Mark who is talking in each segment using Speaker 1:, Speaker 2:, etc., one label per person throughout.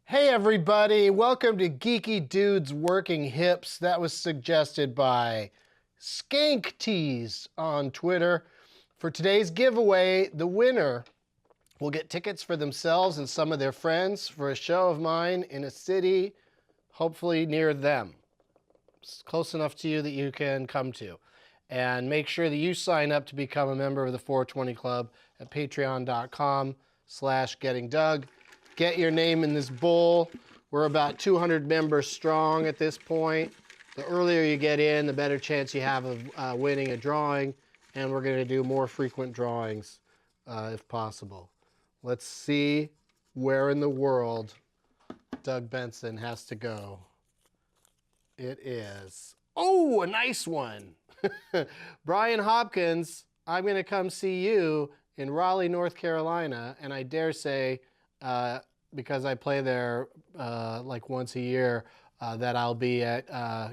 Speaker 1: Hey everybody, welcome to Geeky Dudes Working Hips. That was suggested by Skank Tees on Twitter. For today's giveaway, the winner will get tickets for themselves and some of their friends for a show of mine in a city, hopefully near them. It's close enough to you that you can come to. And make sure that you sign up to become a member of the 420 Club at patreon.com/gettingdug. Get your name in this bowl. We're about 200 members strong at this point. The earlier you get in, the better chance you have of winning a drawing. And we're going to do more frequent drawings if possible. Let's see where in the world Doug Benson has to go. It is, oh, a nice one. Brian Hopkins, I'm going to come see you in Raleigh, North Carolina. And I dare say, because I play there like once a year, that I'll be at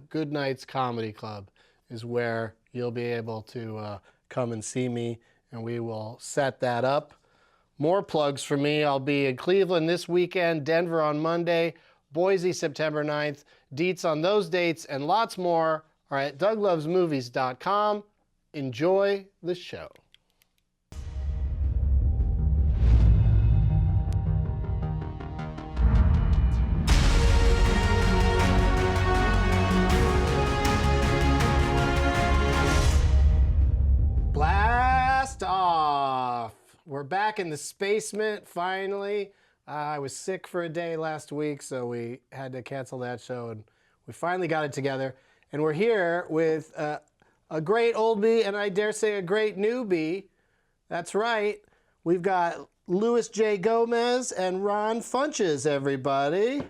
Speaker 1: Good Nights Comedy Club is where you'll be able to come and see me, and we will set that up. More plugs for me. I'll be in Cleveland this weekend, Denver on Monday, Boise September 9th. Deets on those dates and lots more are at douglovesmovies.com. Enjoy the show. Blast off! We're back in the basement finally. I was sick for a day last week, so we had to cancel that show, and we finally got it together. And we're here with a great oldie, and I dare say a great newbie. That's right. We've got Louis J. Gomez and Ron Funches, everybody.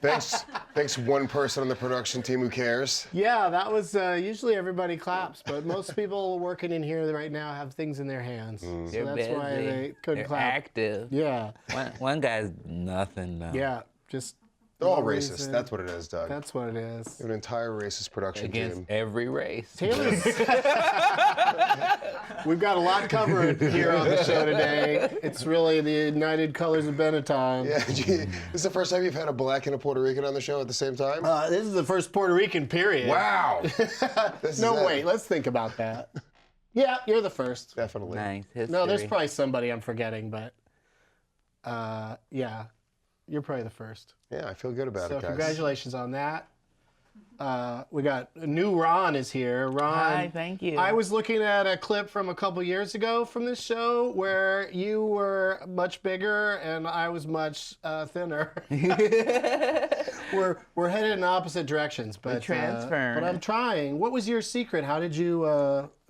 Speaker 2: Thanks one person on the production team who cares.
Speaker 1: Yeah, that was usually everybody claps, but most people working in here right now have things in their hands. So
Speaker 3: They're
Speaker 1: that's
Speaker 3: busy.
Speaker 1: why they couldn't
Speaker 3: They're
Speaker 1: clap.
Speaker 3: active.
Speaker 1: Yeah.
Speaker 3: One guy's nothing though.
Speaker 1: Yeah, just
Speaker 2: They're all
Speaker 1: no
Speaker 2: racist.
Speaker 1: reason.
Speaker 2: That's what it is, Doug.
Speaker 1: That's what it is.
Speaker 2: An entire racist production
Speaker 3: Against
Speaker 2: team.
Speaker 3: every race.
Speaker 1: Taylor's. We've got a lot covered here on the show today. It's really the United Colors of Benetton.
Speaker 2: Yeah, this is the first time you've had a black and a Puerto Rican on the show at the same time?
Speaker 1: This is the first Puerto Rican period.
Speaker 2: Wow.
Speaker 1: No, wait, let's think about that. Yeah, you're the first.
Speaker 2: Definitely.
Speaker 3: Nice history.
Speaker 1: No, there's probably somebody I'm forgetting, but yeah, you're probably the first.
Speaker 2: Yeah, I feel good about
Speaker 1: So
Speaker 2: it, guys.
Speaker 1: congratulations on that. We got new Ron is here. Ron.
Speaker 3: Hi, thank you.
Speaker 1: I was looking at a clip from a couple years ago from this show where you were much bigger and I was much thinner. We're headed in opposite directions, but
Speaker 3: transferring.
Speaker 1: but I'm trying. What was your secret? How did you?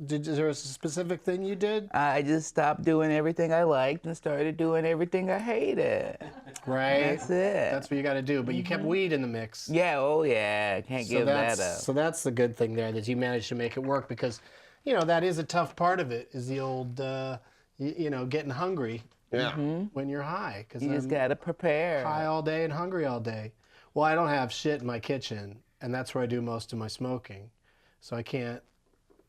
Speaker 1: Is there a specific thing you did?
Speaker 3: I just stopped doing everything I liked and started doing everything I hated.
Speaker 1: Right.
Speaker 3: That's it.
Speaker 1: That's what you got to do. But you kept weed in the mix.
Speaker 3: Yeah, oh yeah. Can't give that up.
Speaker 1: So that's the good thing there, that you managed to make it work, because, you know, that is a tough part of it, is the old, you know, getting hungry
Speaker 2: Yeah.
Speaker 1: when you're high. Because
Speaker 3: You just gotta prepare.
Speaker 1: high all day and hungry all day. Well, I don't have shit in my kitchen, and that's where I do most of my smoking. So I can't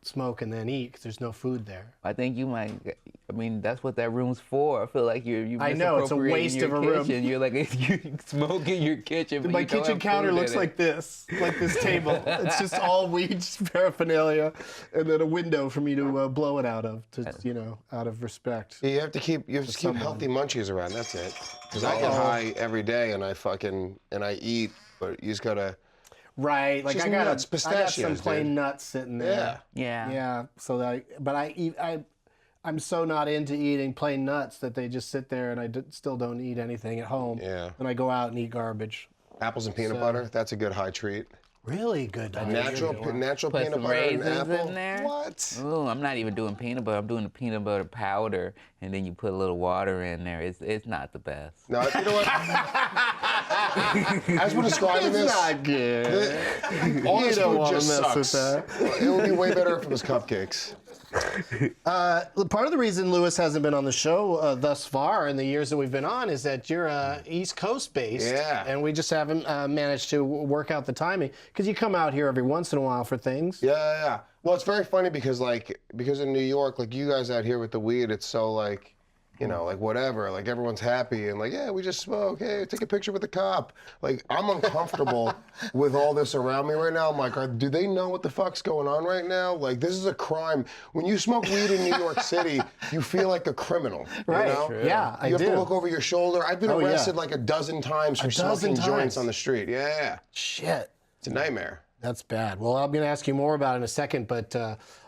Speaker 1: smoke and then eat because there's no food there.
Speaker 3: I think you might. I mean, that's what that room's for. I feel like you.
Speaker 1: I know, it's a waste
Speaker 3: your
Speaker 1: of a room.
Speaker 3: kitchen. You're like you smoke in your kitchen. But
Speaker 1: My
Speaker 3: you don't
Speaker 1: kitchen
Speaker 3: have
Speaker 1: counter
Speaker 3: food
Speaker 1: looks
Speaker 3: in it.
Speaker 1: like this table. It's just all weed paraphernalia, and then a window for me to blow it out of, to, you know, out of respect.
Speaker 2: Yeah, you have to keep healthy munchies around. That's it. Because I get high every day and I eat, but you just gotta.
Speaker 1: Right, like
Speaker 2: Just
Speaker 1: I got
Speaker 2: nuts,
Speaker 1: I got some
Speaker 2: pistachios,
Speaker 1: plain
Speaker 2: dude.
Speaker 1: nuts sitting there.
Speaker 3: Yeah.
Speaker 1: Yeah. So that I'm so not into eating plain nuts that they just sit there, and I still don't eat anything at home.
Speaker 2: Yeah.
Speaker 1: And I go out and eat garbage.
Speaker 2: Apples and peanut butter. That's a good high treat.
Speaker 1: Really good.
Speaker 2: Natural
Speaker 3: Put
Speaker 2: peanut
Speaker 3: some
Speaker 2: butter and
Speaker 3: raisins
Speaker 2: apple.
Speaker 3: in there.
Speaker 2: What?
Speaker 3: Ooh, I'm not even doing peanut butter. I'm doing the peanut butter powder, and then you put a little water in there. It's not the best.
Speaker 2: No, you know what? As we're describing this,
Speaker 1: Not good.
Speaker 2: all
Speaker 1: You
Speaker 2: this
Speaker 1: don't
Speaker 2: food
Speaker 1: wanna
Speaker 2: just
Speaker 1: mess with
Speaker 2: sucks. It would be way better if it was cupcakes.
Speaker 1: Part of the reason Louis hasn't been on the show thus far in the years that we've been on is that you're East Coast based,
Speaker 2: Yeah.
Speaker 1: and we just haven't managed to work out the timing, because you come out here every once in a while for things.
Speaker 2: Yeah. Well, it's very funny because in New York, like you guys out here with the weed, it's so like You know, like whatever, like everyone's happy and like, yeah, we just smoke, hey, take a picture with the cop. Like, I'm uncomfortable with all this around me right now. I'm like, do they know what the fuck's going on right now? Like, this is a crime. When you smoke weed in New York City, you feel like a criminal,
Speaker 1: Right.
Speaker 2: you know?
Speaker 1: True. Yeah, I
Speaker 2: You have
Speaker 1: do.
Speaker 2: to look over your shoulder. I've been
Speaker 1: Oh, yeah.
Speaker 2: arrested like a dozen times for smoking
Speaker 1: dozen
Speaker 2: joints
Speaker 1: times.
Speaker 2: on the street. Yeah,
Speaker 1: Shit.
Speaker 2: it's a nightmare.
Speaker 1: That's bad. Well, I'm going to ask you more about it in a second, but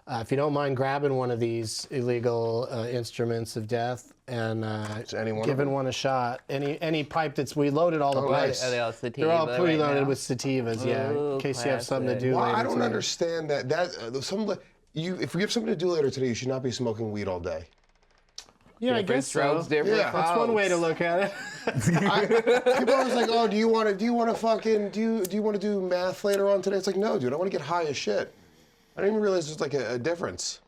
Speaker 1: if you don't mind grabbing one of these illegal instruments of death and
Speaker 2: any one of
Speaker 1: giving
Speaker 2: them?
Speaker 1: one a shot, any pipe we loaded all the pipes.
Speaker 2: nice.
Speaker 3: Are they all sativa
Speaker 1: They're all
Speaker 3: right
Speaker 1: preloaded
Speaker 3: now?
Speaker 1: with sativas, yeah, in
Speaker 3: Ooh,
Speaker 1: case you have something to do
Speaker 2: Well,
Speaker 1: later
Speaker 2: I don't
Speaker 1: today.
Speaker 2: understand that. If we have something to do later today, you should not be smoking weed all day.
Speaker 1: Yeah, I
Speaker 3: Different
Speaker 1: guess so.
Speaker 3: strokes, different
Speaker 2: Yeah.
Speaker 1: That's one way to
Speaker 3: folks.
Speaker 1: look at it.
Speaker 2: People are always like, "Oh, do you want to do math later on today?" It's like, no, dude, I want to get high as shit. I didn't even realize there's like a difference.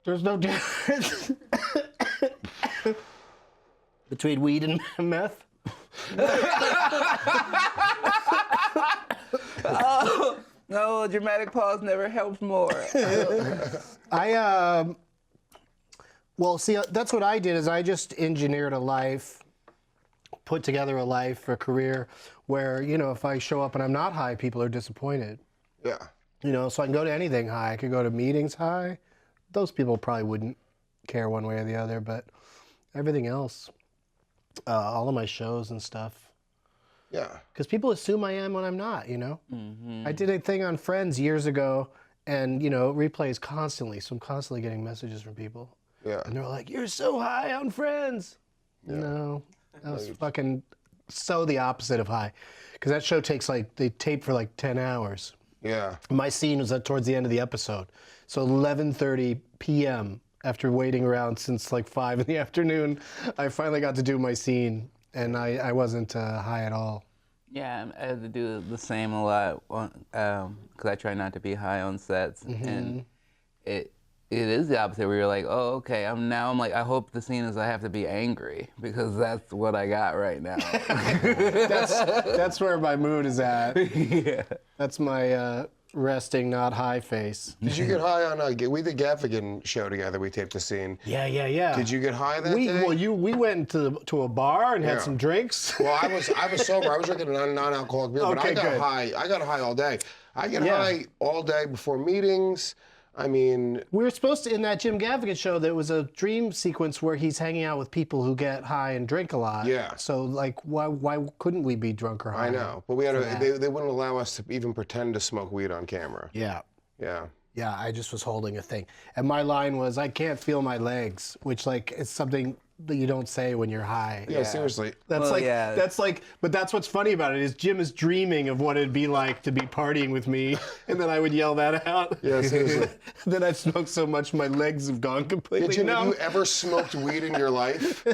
Speaker 1: There's no difference between weed and meth.
Speaker 3: No, dramatic pause never helps more.
Speaker 1: Well, see, that's what I did is I just engineered a life, put together a life, a career where, you know, if I show up and I'm not high, people are disappointed.
Speaker 2: Yeah.
Speaker 1: You know, so I can go to anything high. I could go to meetings high. Those people probably wouldn't care one way or the other, but everything else, all of my shows and stuff.
Speaker 2: Yeah.
Speaker 1: Because people assume I am when I'm not, you know? I did a thing on Friends years ago, and, you know, it replays constantly, so I'm constantly getting messages from people.
Speaker 2: Yeah.
Speaker 1: And they're like, "You're so high on Friends." No, that was fucking so the opposite of high. Because that show takes they tape for like 10 hours.
Speaker 2: Yeah.
Speaker 1: My scene was towards the end of the episode. So 11:30 p.m., after waiting around since like 5 in the afternoon, I finally got to do my scene, and I wasn't high at all.
Speaker 3: Yeah, I had to do the same a lot because I try not to be high on sets, and it is the opposite. Where you're like, oh, okay, I'm like, I hope the scene is I have to be angry because that's what I got right now.
Speaker 1: That's where my mood is at.
Speaker 3: Yeah.
Speaker 1: That's my resting, not high face.
Speaker 2: Did you get high on? We did Gaffigan show together. We taped the scene.
Speaker 1: Yeah.
Speaker 2: Did you get high that day?
Speaker 1: We went to a bar and had
Speaker 2: Yeah.
Speaker 1: some drinks.
Speaker 2: Well, I was sober. I was drinking a non-alcoholic beer, but
Speaker 1: Okay,
Speaker 2: I got
Speaker 1: good.
Speaker 2: high. I got high all day. I get
Speaker 1: Yeah.
Speaker 2: high all day before meetings. I mean,
Speaker 1: We were supposed to, in that Jim Gaffigan show, there was a dream sequence where he's hanging out with people who get high and drink a lot.
Speaker 2: Yeah.
Speaker 1: So, like, why couldn't we be drunk or high?
Speaker 2: I know, but we had they wouldn't allow us to even pretend to smoke weed on camera.
Speaker 1: Yeah.
Speaker 2: Yeah.
Speaker 1: Yeah, I just was holding a thing. And my line was, "I can't feel my legs," which, like, is something that you don't say when you're high.
Speaker 2: Yeah, seriously.
Speaker 1: That's
Speaker 3: Well,
Speaker 1: like,
Speaker 3: yeah.
Speaker 1: but that's what's funny about it is Jim is dreaming of what it'd be like to be partying with me, and then I would yell that out.
Speaker 2: Yeah, seriously.
Speaker 1: Then I've smoked so much my legs have gone completely
Speaker 2: Jim, have
Speaker 1: numb.
Speaker 2: you ever smoked weed in your life?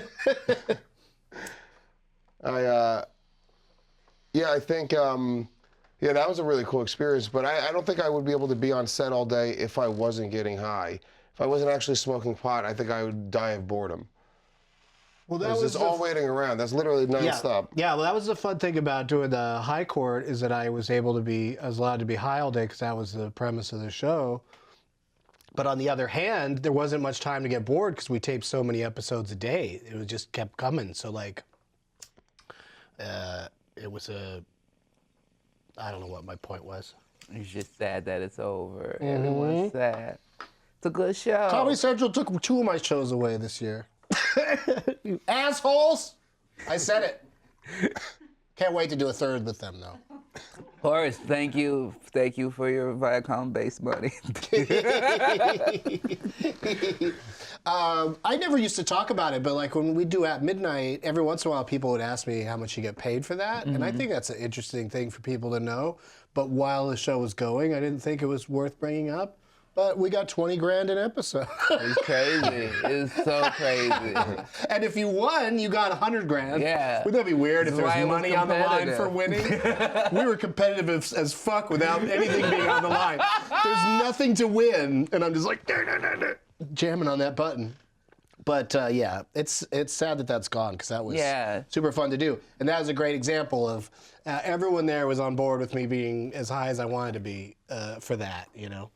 Speaker 2: I think, that was a really cool experience, but I don't think I would be able to be on set all day if I wasn't getting high. If I wasn't actually smoking pot, I think I would die of boredom.
Speaker 1: Well,
Speaker 2: It was just all waiting around. That's literally nonstop.
Speaker 1: Yeah, well, that was the fun thing about doing the high court is that I was allowed to be high all day because that was the premise of the show. But on the other hand, there wasn't much time to get bored because we taped so many episodes a day. It was just kept coming. So like, it was I don't know what my point was.
Speaker 3: It's just sad that it's over. Everyone's sad. It's a good show.
Speaker 1: Comedy Central took 2 of my shows away this year. You assholes! I said it. Can't wait to do a 3rd with them though.
Speaker 3: Horace, thank you for your Viacom-based money.
Speaker 1: I never used to talk about it, but like when we do At Midnight, every once in a while people would ask me how much you get paid for that. And I think that's an interesting thing for people to know. But while the show was going, I didn't think it was worth bringing up. But we got 20 grand an episode.
Speaker 3: It's crazy. It's so crazy.
Speaker 1: And if you won, you got 100 grand.
Speaker 3: Yeah.
Speaker 1: Wouldn't that be weird if there
Speaker 3: That's
Speaker 1: was
Speaker 3: why it was
Speaker 1: money on the line
Speaker 3: competitive.
Speaker 1: for winning? We were competitive as fuck without anything being on the line. There's nothing to win, and I'm just like jamming on that button. But yeah, it's sad that that's gone because that was super fun to do, and that was a great example of everyone there was on board with me being as high as I wanted to be for that, you know.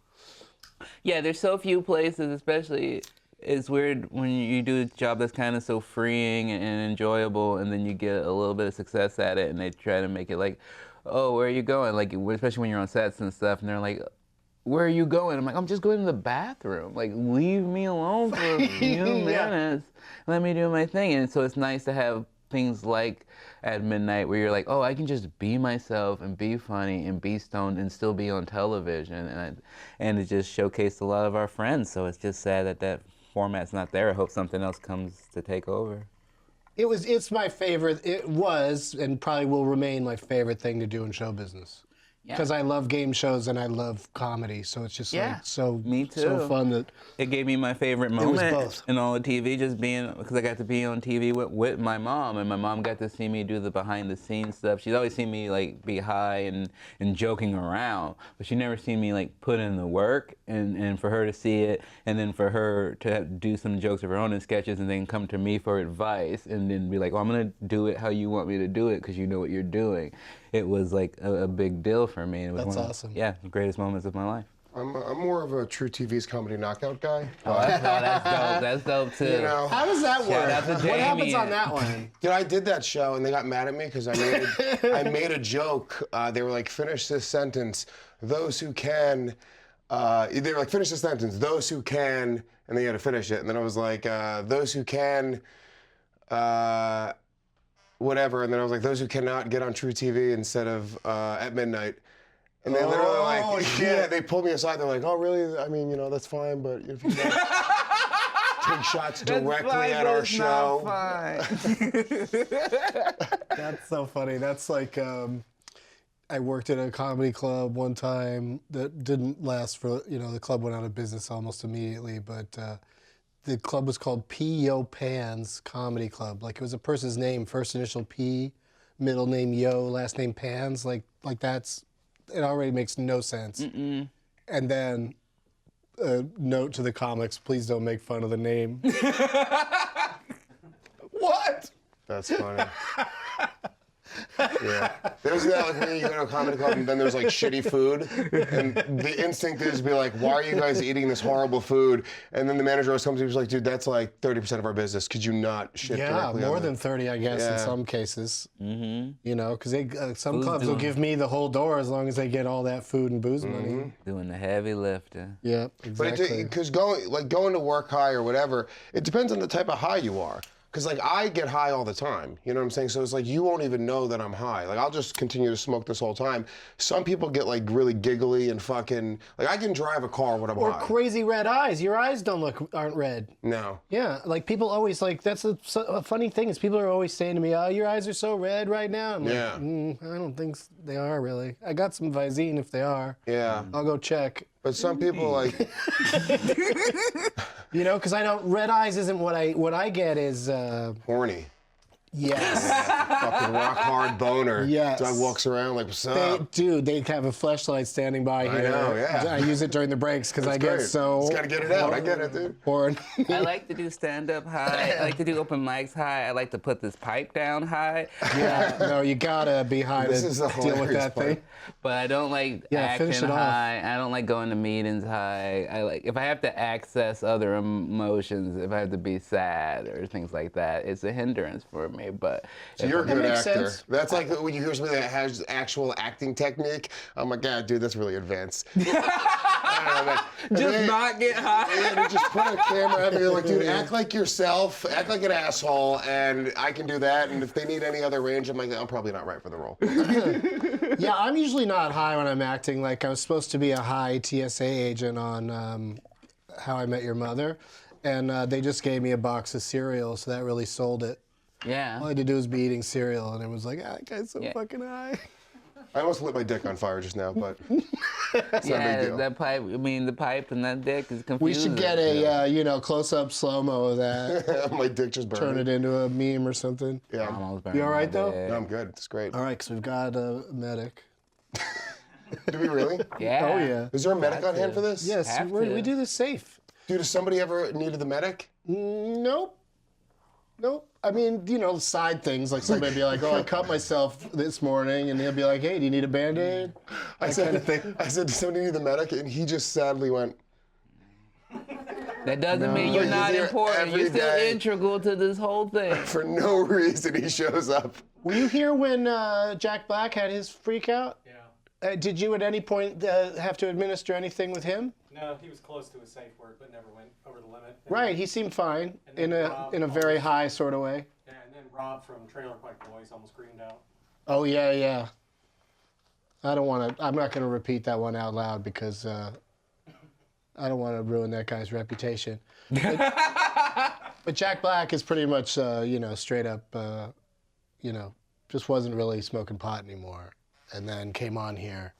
Speaker 3: Yeah, there's so few places, especially it's weird when you do a job that's kind of so freeing and enjoyable, and then you get a little bit of success at it, and they try to make it like, oh, where are you going? Like, especially when you're on sets and stuff, and they're like, where are you going? I'm like, I'm just going to the bathroom. Like, leave me alone for a few minutes. Let me do my thing. And so it's nice to have things like At Midnight where you're like, oh, I can just be myself and be funny and be stoned and still be on television. And it just showcased a lot of our friends. So it's just sad that that format's not there. I hope something else comes to take over.
Speaker 1: It's my favorite. It was and probably will remain my favorite thing to do in show business. Because I love game shows and I love comedy, so it's just like so
Speaker 3: me too.
Speaker 1: So fun that
Speaker 3: it gave me my favorite moment in all the TV, just being because I got to be on TV with my mom, and my mom got to see me do the behind the scenes stuff. She's always seen me like be high and joking around, but she never seen me like put in the work, and for her to see it, and then for her to do some jokes of her own in sketches, and then come to me for advice, and then be like, oh, I'm gonna do it how you want me to do it because you know what you're doing. It was like a big deal for me. It was
Speaker 1: That's
Speaker 3: one of,
Speaker 1: awesome.
Speaker 3: Yeah, the greatest moments of my life.
Speaker 2: I'm more of a True TV's comedy knockout guy.
Speaker 3: Oh, that's dope. That's dope too.
Speaker 2: You know,
Speaker 1: how does that work?
Speaker 3: out to
Speaker 1: What happens
Speaker 3: Damien.
Speaker 1: on that one?
Speaker 2: you know, I did that show and they got mad at me because I made a joke. They were like, finish this sentence. Those who can. They were like, finish the sentence. Those who can, and then you had to finish it. And then I was like, those who can. Whatever, and then I was like, those who cannot get on True TV instead of At Midnight. And they literally like, yeah, they pulled me aside. They're like, oh, really? I mean, you know, that's fine, but if you guys take shots directly at our show.
Speaker 1: That's so funny. That's like, I worked at a comedy club one time that didn't last for, the club went out of business almost immediately, but the club was called P.O. Pan's Comedy Club. Like, it was a person's name, first initial P, middle name Yo, last name Pans. Like that's, it already makes no sense. And then a note to the comics, please don't make fun of the name. What?
Speaker 2: That's funny. Yeah. There's that, like, when you go to a comedy club and then there's like shitty food, and the instinct is to be like, why are you guys eating this horrible food? And then the manager always comes to me and is like, dude, that's like 30% of our business. Could you not shit directly
Speaker 1: more
Speaker 2: on
Speaker 1: than 30, I guess, in some cases. Because some clubs will give me the whole door as long as they get all that food and booze money.
Speaker 3: Doing the heavy lifting.
Speaker 1: Yeah, exactly.
Speaker 2: Because going to work high or whatever, it depends on the type of high you are. Because, like, I get high all the time, you know what I'm saying? So it's like, you won't even know that I'm high. Like, I'll just continue to smoke this whole time. Some people get, like, really giggly and fucking, like, I can drive a car when I'm high.
Speaker 1: Or crazy red eyes. Your eyes aren't red.
Speaker 2: No.
Speaker 1: Yeah, like, people always, like, that's a funny thing is people are always saying to me, oh, your eyes are so red right now. I'm like, I don't think they are, really. I got some Visine if they are.
Speaker 2: Yeah.
Speaker 1: I'll go check.
Speaker 2: But some people, like...
Speaker 1: because red eyes isn't what I get is...
Speaker 2: horny.
Speaker 1: Yes.
Speaker 2: Fucking rock hard boner.
Speaker 1: Yes.
Speaker 2: Dog walks around like, what's up?
Speaker 1: They have a flashlight standing by here.
Speaker 2: I know, yeah.
Speaker 1: I use it during the breaks because I get
Speaker 2: great.
Speaker 1: so...
Speaker 2: Just gotta get it out. I get it, dude.
Speaker 3: I like to do stand-up high. I like to do open mics high. I like to put this pipe down high.
Speaker 1: Yeah, no, you gotta be high
Speaker 2: This
Speaker 1: to
Speaker 2: is the
Speaker 1: deal with that
Speaker 2: hilarious
Speaker 1: thing.
Speaker 3: But I don't like acting high. I don't like going to meetings high. I like if I have to access other emotions, if I have to be sad or things like that, it's a hindrance for me. But
Speaker 2: So you're a good
Speaker 1: makes
Speaker 2: actor.
Speaker 1: sense.
Speaker 2: That's like when you hear somebody that has actual acting technique. I'm like, God, dude, that's really advanced. I don't know, man.
Speaker 3: not get high.
Speaker 2: Yeah, they just put a camera out and you're like, dude, act like yourself, act like an asshole, and I can do that. And if they need any other range, I'm like, I'm probably not right for the role.
Speaker 1: Yeah, I'm usually not high when I'm acting. Like, I was supposed to be a high TSA agent on How I Met Your Mother, and they just gave me a box of cereal, so that really sold it.
Speaker 3: Yeah.
Speaker 1: All I had to do was be eating cereal, and it was like, that guy's so fucking high.
Speaker 2: I almost lit my dick on fire just now, but it's not a big deal.
Speaker 3: That pipe. I mean, the pipe and that dick is confusing.
Speaker 1: We should get a close-up slow-mo of that.
Speaker 2: My dick just burned.
Speaker 1: Turn it into a meme or something.
Speaker 2: Yeah.
Speaker 1: You all right, though?
Speaker 2: No, I'm good. It's great.
Speaker 1: All right, because we've got a medic.
Speaker 2: Do we really?
Speaker 3: Yeah.
Speaker 1: Oh, yeah.
Speaker 2: Is there a medic on hand for this?
Speaker 1: Yes,
Speaker 3: Have
Speaker 1: we
Speaker 3: to.
Speaker 1: do this safe.
Speaker 2: Dude, has somebody ever needed the medic?
Speaker 1: Nope. I mean, side things, like somebody be like, oh, I cut myself this morning, and he'll be like, hey, do you need a Band-Aid?
Speaker 2: I said, does somebody need the medic? And he just sadly went,
Speaker 3: That doesn't mean you're
Speaker 2: He's
Speaker 3: not
Speaker 2: here
Speaker 3: important.
Speaker 2: every
Speaker 3: You're still
Speaker 2: day.
Speaker 3: integral to this whole thing.
Speaker 2: For no reason, he shows up.
Speaker 1: Were you here when Jack Black had his freak out?
Speaker 4: Yeah.
Speaker 1: Did you at any point have to administer anything with him?
Speaker 4: No, he was close to a safe word, but never went over the limit. And
Speaker 1: Right, he seemed fine
Speaker 4: And
Speaker 1: in
Speaker 4: then
Speaker 1: a
Speaker 4: Rob
Speaker 1: in a very
Speaker 4: always-
Speaker 1: high sort of way.
Speaker 4: Yeah, and then Rob from Trailer Park Boys almost screamed out.
Speaker 1: Oh yeah, yeah. I don't want to. I'm not going to repeat that one out loud because I don't want to ruin that guy's reputation. But Jack Black is pretty much, straight up, just wasn't really smoking pot anymore, and then came on here,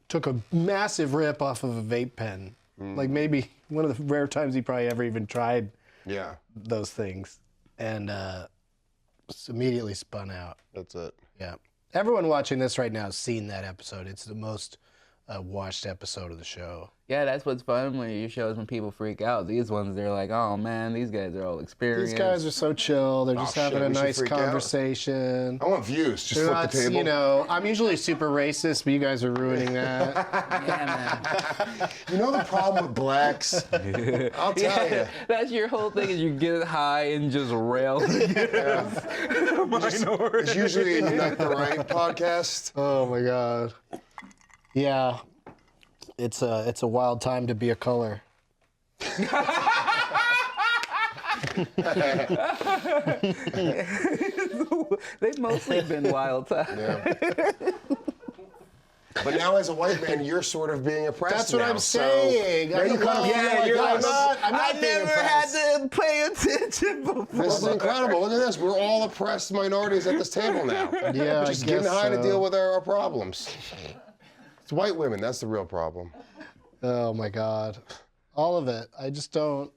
Speaker 1: took a massive rip off of a vape pen, like maybe one of the rare times he probably ever even tried
Speaker 2: Yeah,
Speaker 1: those things, and immediately spun out.
Speaker 2: that's it.
Speaker 1: Yeah. Everyone watching this right now has seen that episode. It's the most watched episode of the show.
Speaker 3: Yeah, that's what's fun when you shows when people freak out. These ones, they're like, oh man, these guys are all experienced.
Speaker 1: These guys are so chill. They're just having
Speaker 2: shit,
Speaker 1: a
Speaker 2: we should
Speaker 1: nice
Speaker 2: freak out.
Speaker 1: conversation.
Speaker 2: I want views. Just
Speaker 1: They're
Speaker 2: flip
Speaker 1: not,
Speaker 2: the table.
Speaker 1: I'm usually super racist, but you guys are ruining that.
Speaker 3: Yeah, man.
Speaker 2: You know the problem with blacks? I'll tell you.
Speaker 3: That's your whole thing is you get high and just rail against minorities.
Speaker 2: It's usually a Unite the Right podcast.
Speaker 1: Oh my God. Yeah. It's a wild time to be a color.
Speaker 3: They've mostly been wild times.
Speaker 2: Yeah. But now, as a white man, you're sort of being oppressed.
Speaker 1: That's what
Speaker 2: now,
Speaker 1: I'm
Speaker 2: so
Speaker 1: saying.
Speaker 2: now you kind of feel like
Speaker 1: you're
Speaker 2: us.
Speaker 1: I'm not being impressed.
Speaker 3: to pay attention before.
Speaker 2: This is incredible. Look at this. We're all oppressed minorities at this table now.
Speaker 1: Yeah,
Speaker 2: We're just
Speaker 1: I
Speaker 2: getting
Speaker 1: guess
Speaker 2: high to
Speaker 1: so.
Speaker 2: deal with our problems. It's white women. That's the real problem.
Speaker 1: Oh my God, all of it. I just don't.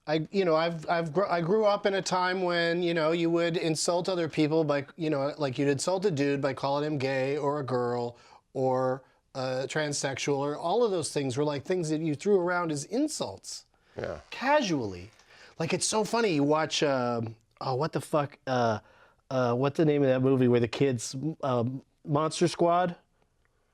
Speaker 1: I grew up in a time when you would insult other people by like you'd insult a dude by calling him gay or a girl or transsexual or all of those things were like things that you threw around as insults
Speaker 2: Yeah.
Speaker 1: casually. Like it's so funny. You watch what the fuck what's the name of that movie where the kids Monster Squad?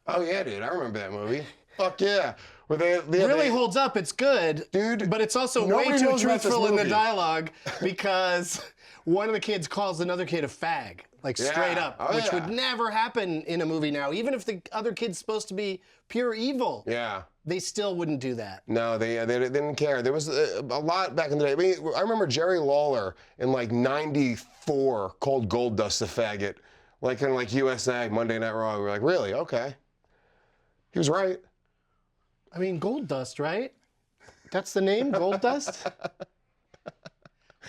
Speaker 2: Oh yeah, dude. I remember that movie. Fuck yeah. Where they
Speaker 1: Really holds up. It's good,
Speaker 2: Dude,
Speaker 1: but it's also
Speaker 2: nobody
Speaker 1: way too
Speaker 2: knows about this
Speaker 1: truthful in the
Speaker 2: movie.
Speaker 1: dialogue because one of the kids calls another kid a fag, like straight
Speaker 2: Yeah.
Speaker 1: up,
Speaker 2: Oh,
Speaker 1: which
Speaker 2: yeah.
Speaker 1: would never happen in a movie now. Even if the other kid's supposed to be pure evil,
Speaker 2: Yeah.
Speaker 1: they still wouldn't do that.
Speaker 2: No, they didn't care. There was a lot back in the day. I mean, I remember Jerry Lawler in like '94 called Gold Dust a faggot, like in like USA Monday Night Raw. We were like, really? Okay. He was right.
Speaker 1: I mean, Gold Dust, right? That's the name, Gold Dust.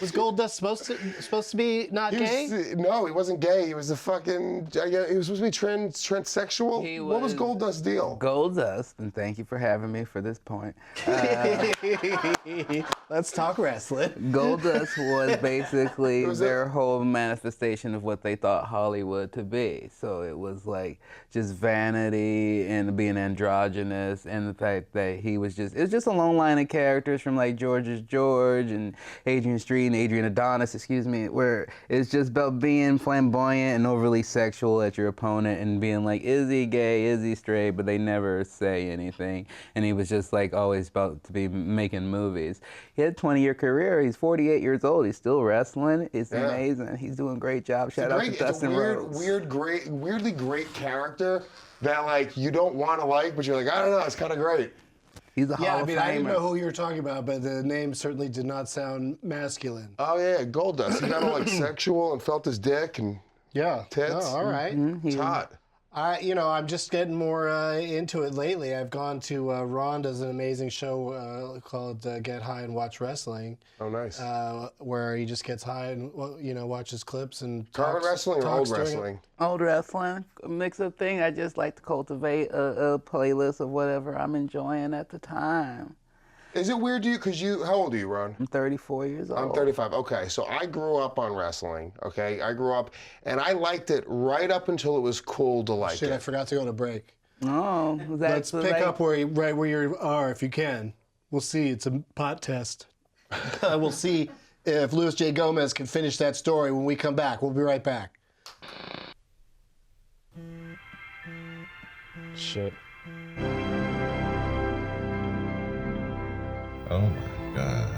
Speaker 1: Was Gold Dust supposed to be not
Speaker 2: He
Speaker 1: gay?
Speaker 2: was, no, he wasn't gay. He was a fucking. He was supposed to be transsexual.
Speaker 3: He
Speaker 2: What was
Speaker 3: was-
Speaker 2: Gold Dust's deal?
Speaker 3: Gold Dust, and thank you for having me for this point.
Speaker 1: Let's talk wrestling.
Speaker 3: Gold Dust was basically
Speaker 2: Was
Speaker 3: their whole manifestation of what they thought Hollywood to be. So it was like just vanity and being androgynous, and the fact that he was just, it was just a long line of characters from like George's George and Adrian Street and Adrian Adonis, where it's just about being flamboyant and overly sexual at your opponent and being like, is he gay, is he straight, but they never say anything. And he was just like always about to be making movies. He had a 20-year career. He's 48 years old. He's still wrestling. It's
Speaker 2: Yeah.
Speaker 3: amazing. He's doing a great job. Shout out to
Speaker 2: It's a
Speaker 3: Dustin Rhodes.
Speaker 2: weirdly great character that like you don't want to like, but you're like, I don't know, it's kind of great.
Speaker 3: He's a
Speaker 1: Yeah,
Speaker 3: Hall
Speaker 1: I
Speaker 3: of
Speaker 1: mean, I didn't
Speaker 3: Famer.
Speaker 1: know who you were talking about, but the name certainly did not sound masculine.
Speaker 2: Oh yeah, Gold Dust. He got all like sexual and felt his dick and
Speaker 1: Yeah.
Speaker 2: Tits.
Speaker 1: Oh, all right.
Speaker 2: it's hot.
Speaker 1: I'm just getting more into it lately. I've gone to Ron does an amazing show called Get High and Watch Wrestling,
Speaker 2: Oh nice.
Speaker 1: where he just gets high and watches clips and
Speaker 2: Current
Speaker 1: talks,
Speaker 2: wrestling or old
Speaker 1: talks during it.
Speaker 2: wrestling?
Speaker 3: Old wrestling, a mix-up thing. I just like to cultivate a playlist of whatever I'm enjoying at the time.
Speaker 2: Is it weird to you? Because how old are you, Ron?
Speaker 3: I'm 34 years old.
Speaker 2: I'm 35. Okay, so I grew up on wrestling. Okay, I grew up and I liked it right up until it was cool to like
Speaker 1: Shit, I
Speaker 2: it.
Speaker 1: forgot to go to break.
Speaker 3: Oh,
Speaker 1: Let's pick up right where you are if you can. We'll see. It's a pot test. We'll see if Luis J. Gomez can finish that story when we come back. We'll be right back. Shit.
Speaker 5: Oh my god.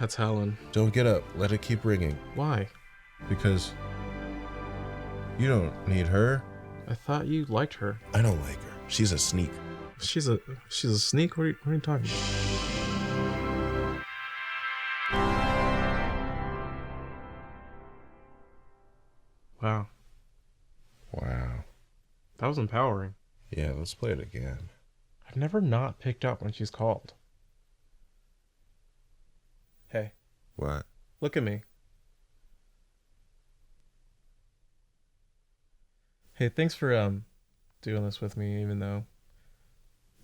Speaker 6: That's Helen.
Speaker 5: Don't get up. Let it keep ringing.
Speaker 6: Why?
Speaker 5: Because you don't need her.
Speaker 6: I thought you liked her.
Speaker 5: I don't like her. She's a sneak.
Speaker 6: She's a sneak? What are you talking about? Wow.
Speaker 5: Wow.
Speaker 6: That was empowering.
Speaker 5: Yeah, let's play it again.
Speaker 6: I've never not picked up when she's called. Hey,
Speaker 5: What?
Speaker 6: look at me. Hey, thanks for doing this with me, even though,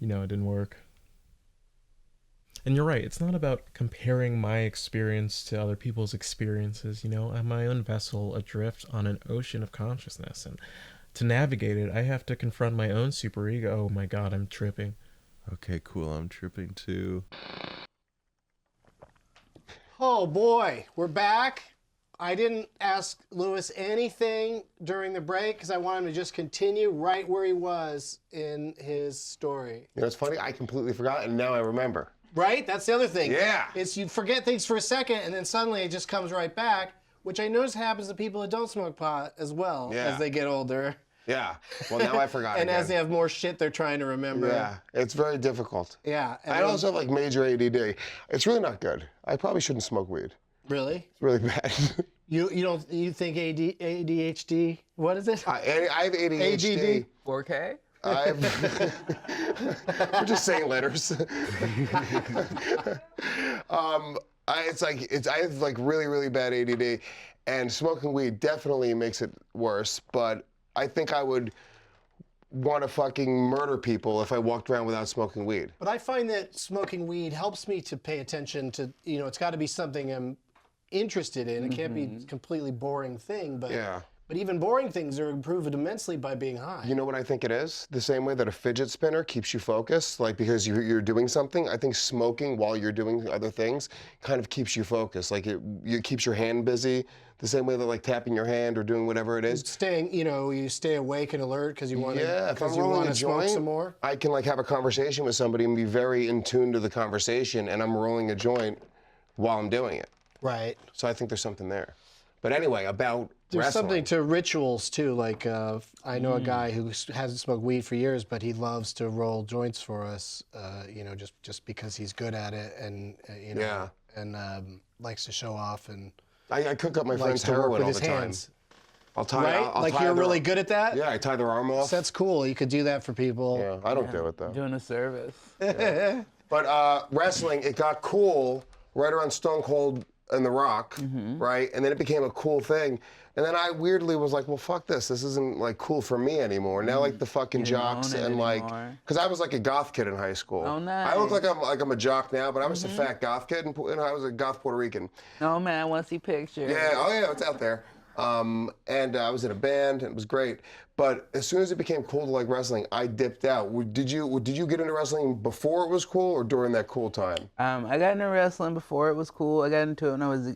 Speaker 6: it didn't work. And you're right, it's not about comparing my experience to other people's experiences, I'm my own vessel adrift on an ocean of consciousness, and to navigate it, I have to confront my own superego. Oh my god, I'm tripping.
Speaker 5: Okay, cool. I'm tripping too.
Speaker 1: Oh boy, we're back. I didn't ask Lewis anything during the break because I wanted him to just continue right where he was in his story.
Speaker 2: You know, it's funny, I completely forgot, and now I remember.
Speaker 1: Right? That's the other thing.
Speaker 2: Yeah.
Speaker 1: It's you forget things for a second, and then suddenly it just comes right back, which I notice happens to people that don't smoke pot as well
Speaker 2: Yeah.
Speaker 1: as they get older.
Speaker 2: Yeah. Well, now I forgot
Speaker 1: And
Speaker 2: again.
Speaker 1: as they have more shit they're trying to remember.
Speaker 2: Yeah, it's very difficult.
Speaker 1: Yeah. and
Speaker 2: I
Speaker 1: then-
Speaker 2: also have like major ADD. It's really not good. I probably shouldn't smoke weed.
Speaker 1: Really?
Speaker 2: It's really bad.
Speaker 1: You think ADHD? What is it?
Speaker 2: I have ADHD.
Speaker 1: ADD?
Speaker 3: 4K?
Speaker 2: We're just saying letters. I have like really, really bad ADD, and smoking weed definitely makes it worse. But I think I would want to fucking murder people if I walked around without smoking weed.
Speaker 1: But I find that smoking weed helps me to pay attention to, it's got to be something I'm interested in. It can't be a completely boring thing, but
Speaker 2: Yeah.
Speaker 1: but even boring things are improved immensely by being high.
Speaker 2: You know what I think it is? The same way that a fidget spinner keeps you focused, like because you're doing something. I think smoking while you're doing other things kind of keeps you focused. Like it keeps your hand busy. The same way that like tapping your hand or doing whatever it is.
Speaker 1: Staying, you stay awake and alert because you want to.
Speaker 2: Yeah, if I'm
Speaker 1: because you
Speaker 2: rolling
Speaker 1: want
Speaker 2: a
Speaker 1: to smoke
Speaker 2: joint,
Speaker 1: some more.
Speaker 2: I can like have a conversation with somebody and be very in tune to the conversation, and I'm rolling a joint while I'm doing it.
Speaker 1: Right.
Speaker 2: So I think there's something there. But anyway, about
Speaker 1: There's
Speaker 2: wrestling.
Speaker 1: something to rituals too. Like I know a guy who hasn't smoked weed for years, but he loves to roll joints for us. Just because he's good at it, and
Speaker 2: Yeah.
Speaker 1: and likes to show off and
Speaker 2: I cook up my
Speaker 1: likes
Speaker 2: friend's
Speaker 1: to work
Speaker 2: heroin
Speaker 1: with
Speaker 2: all
Speaker 1: his
Speaker 2: the time.
Speaker 1: hands.
Speaker 2: I'll tie.
Speaker 1: Right?
Speaker 2: I'll
Speaker 1: Like
Speaker 2: tie
Speaker 1: you're
Speaker 2: their-
Speaker 1: really good at that.
Speaker 2: Yeah, I tie their arm off.
Speaker 1: So that's cool. You could do that for people.
Speaker 2: Yeah, I don't do it though.
Speaker 3: Doing a service.
Speaker 2: But wrestling, it got cool right around Stone Cold and The Rock, right? And then it became a cool thing. And then I weirdly was like, well, fuck this. This isn't like cool for me anymore. Now like the fucking
Speaker 3: You don't
Speaker 2: jocks
Speaker 3: own it
Speaker 2: and like,
Speaker 3: anymore.
Speaker 2: because I was like a goth kid in high school.
Speaker 3: Oh,
Speaker 2: I look
Speaker 3: nice.
Speaker 2: like I'm a jock now, but I was a fat goth kid, and I was a goth Puerto Rican.
Speaker 3: No, man, I want to see pictures.
Speaker 2: Yeah, oh yeah, it's out there. And I was in a band, and it was great. But as soon as it became cool to like wrestling, I dipped out. Did you get into wrestling before it was cool or during that cool time?
Speaker 3: I got into wrestling before it was cool. I got into it when I was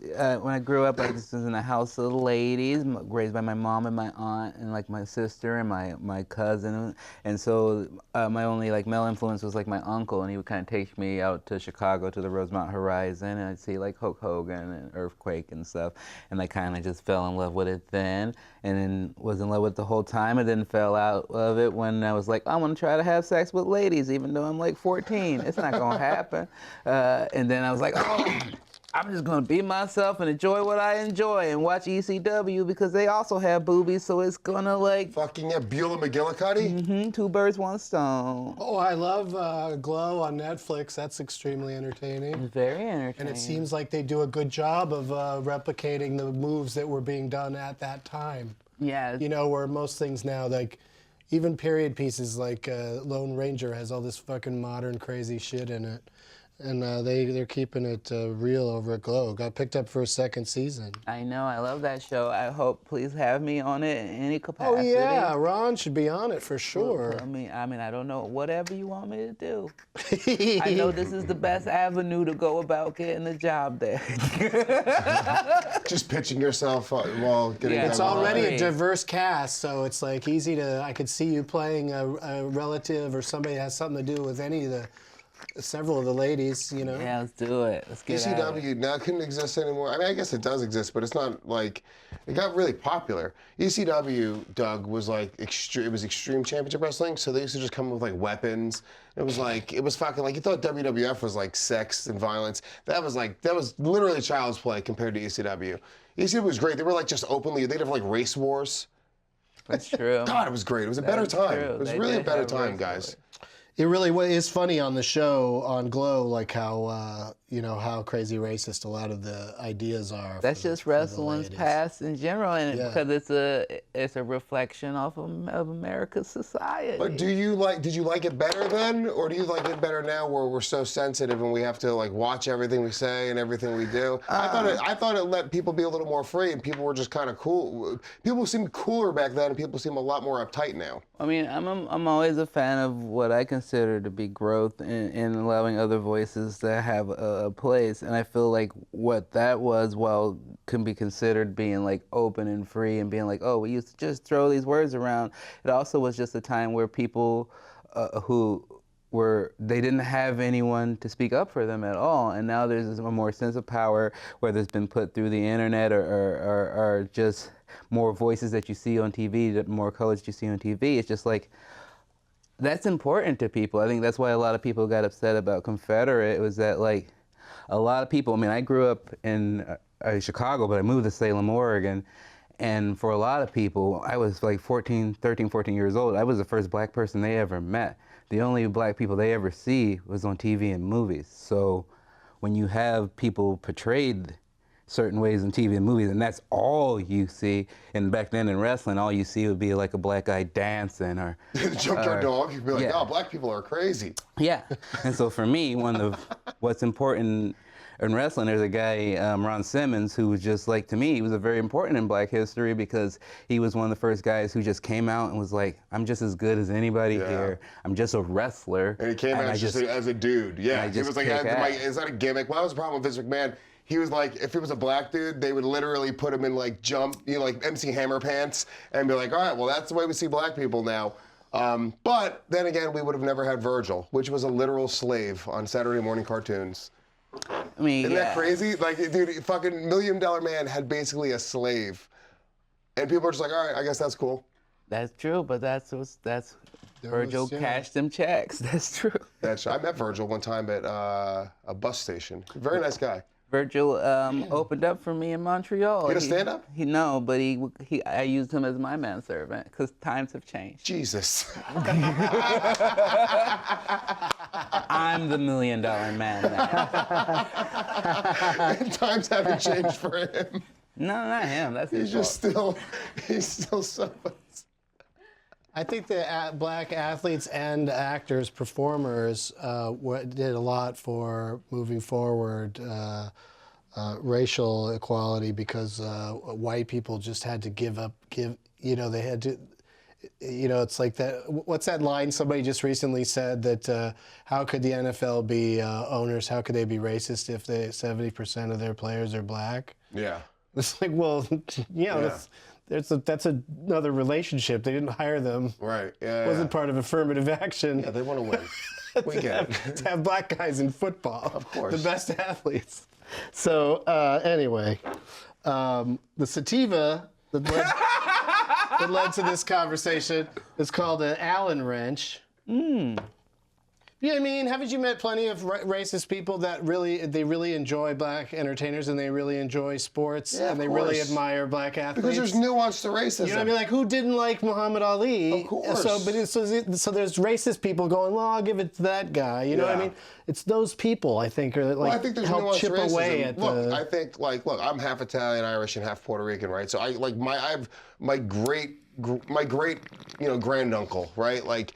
Speaker 3: when I grew up. I just was in a house of ladies, raised by my mom and my aunt and like my sister and my cousin. And so my only like male influence was like my uncle, and he would kind of take me out to Chicago to the Rosemont Horizon, and I'd see like Hulk Hogan and Earthquake and stuff. And I kind of just fell in love with it then, and then was in love with it the whole time. I didn't fell out of it when I was like, I want to try to have sex with ladies, even though I'm like 14. It's not gonna happen. And then I was like, oh, I'm just gonna be myself and enjoy what I enjoy and watch ECW because they also have boobies, so it's gonna like
Speaker 2: Fucking yeah, Beulah McGillicuddy?
Speaker 3: two birds, one stone.
Speaker 1: Oh, I love Glow on Netflix. That's extremely entertaining.
Speaker 3: Very entertaining.
Speaker 1: And it seems like they do a good job of replicating the moves that were being done at that time.
Speaker 3: yeah,
Speaker 1: Where most things now, like even period pieces like Lone Ranger has all this fucking modern crazy shit in it. And they're keeping it real over at Glow. Got picked up for a second season.
Speaker 3: I know. I love that show. I hope please have me on it in any
Speaker 1: Oh
Speaker 3: capacity.
Speaker 1: yeah, Ron should be on it for sure.
Speaker 3: I mean, I don't know. Whatever you want me to do. I know this is the best avenue to go about getting a job there.
Speaker 2: Just pitching yourself while getting
Speaker 3: Yeah,
Speaker 1: It's
Speaker 2: done with
Speaker 1: already
Speaker 2: it.
Speaker 1: a
Speaker 3: Right.
Speaker 1: diverse cast, so it's like easy to. I could see you playing a relative or somebody that has something to do with any of the several of the ladies, you know.
Speaker 3: Yeah, let's do it. Let's get at it.
Speaker 2: ECW now couldn't exist anymore. I mean, I guess it does exist, but it's not like it got really popular. ECW, Doug, was like extreme. It was Extreme Championship Wrestling, so they used to just come with like weapons. It was fucking like you thought WWF was like sex and violence. That was literally child's play compared to ECW. ECW was great. They were like just openly. They'd have like race wars.
Speaker 3: That's true.
Speaker 2: God, it was great. It was a better time. It was really a better time, guys.
Speaker 1: It really is funny on the show on Glow, like how how crazy racist a lot of the ideas are.
Speaker 3: That's just wrestling's past in general, and
Speaker 1: Yeah.
Speaker 3: because it's a reflection of America's society.
Speaker 2: But did you like it better then, or do you like it better now, where we're so sensitive and we have to like watch everything we say and everything we do? I thought it let people be a little more free, and people were just kind of cool. People seemed cooler back then, and people seem a lot more uptight now.
Speaker 3: I mean, I'm always a fan of what I consider to be growth in allowing other voices to have a place, and I feel like what that was, while can be considered being like open and free and being like, oh, we used to just throw these words around, it also was just a time where people they didn't have anyone to speak up for them at all, and now there's a more sense of power, whether it's been put through the internet or just more voices that you see on TV, more colors that you see on TV. It's just like, that's important to people. I think that's why a lot of people got upset about Confederate. It was that like a lot of people, I mean, I grew up in Chicago, but I moved to Salem, Oregon. And for a lot of people, I was like 13, 14 years old. I was the first black person they ever met. The only black people they ever see was on TV and movies. So when you have people portrayed certain ways in TV and movies, and that's all you see, and back then in wrestling, all you see would be like a black guy dancing or
Speaker 2: The junkyard dog, you'd be like,
Speaker 3: yeah.
Speaker 2: oh, black people are crazy.
Speaker 3: yeah. And so for me, one of what's important in wrestling, there's a guy, Ron Simmons, who was just like, to me, he was a very important in black history because he was one of the first guys who just came out and was like, I'm just as good as anybody here. I'm just a wrestler.
Speaker 2: And he came out just as a dude. Yeah, he was like, is that a gimmick? Well, that was the problem with Vince McMahon. He was like, if it was a black dude, they would literally put him in like like MC Hammer pants and be like, all right, well, that's the way we see black people now. But then again, we would have never had Virgil, which was a literal slave on Saturday morning cartoons.
Speaker 3: I mean,
Speaker 2: Isn't that crazy? Like, dude, fucking $1 Million Man had basically a slave. And people are just like, all right, I guess that's cool.
Speaker 3: That's true, but that's Virgil cashed them checks. That's true.
Speaker 2: I met Virgil one time at a bus station. Very nice guy.
Speaker 3: Virgil opened up for me in Montreal.
Speaker 2: He had a stand-up?
Speaker 3: No, but I used him as my manservant because times have changed.
Speaker 2: Jesus.
Speaker 3: I'm the $1 Million Man now.
Speaker 2: Times haven't changed for him.
Speaker 3: No, not him. That's his fault.
Speaker 2: He's still so.
Speaker 1: I think the black athletes and actors, performers, did a lot for moving forward racial equality because white people just had to they had to, it's like that. What's that line somebody just recently said that how could the NFL be owners? How could they be racist if 70% of their players are black?
Speaker 2: Yeah.
Speaker 1: It's like, well, that's another relationship. They didn't hire them.
Speaker 2: Right.
Speaker 1: It wasn't part of affirmative action.
Speaker 2: Yeah, they want to win. We get it.
Speaker 1: To have black guys in football.
Speaker 2: Of course.
Speaker 1: The best athletes. So, anyway, the sativa that led to this conversation is called an Allen wrench. You know what I mean? Haven't you met plenty of racist people that really enjoy black entertainers and they really enjoy sports and they really admire black athletes?
Speaker 2: Because there's nuance to racism.
Speaker 1: You know what I mean? Like, who didn't like Muhammad Ali?
Speaker 2: Of course.
Speaker 1: So there's racist people going, well, I'll give it to that guy. You know what I mean? It's those people, I think, are like
Speaker 2: I think there's
Speaker 1: help
Speaker 2: nuance
Speaker 1: chip
Speaker 2: to racism.
Speaker 1: away at
Speaker 2: look, I think, look, I'm half Italian, Irish, and half Puerto Rican, right? So I have my great, granduncle, right? Like,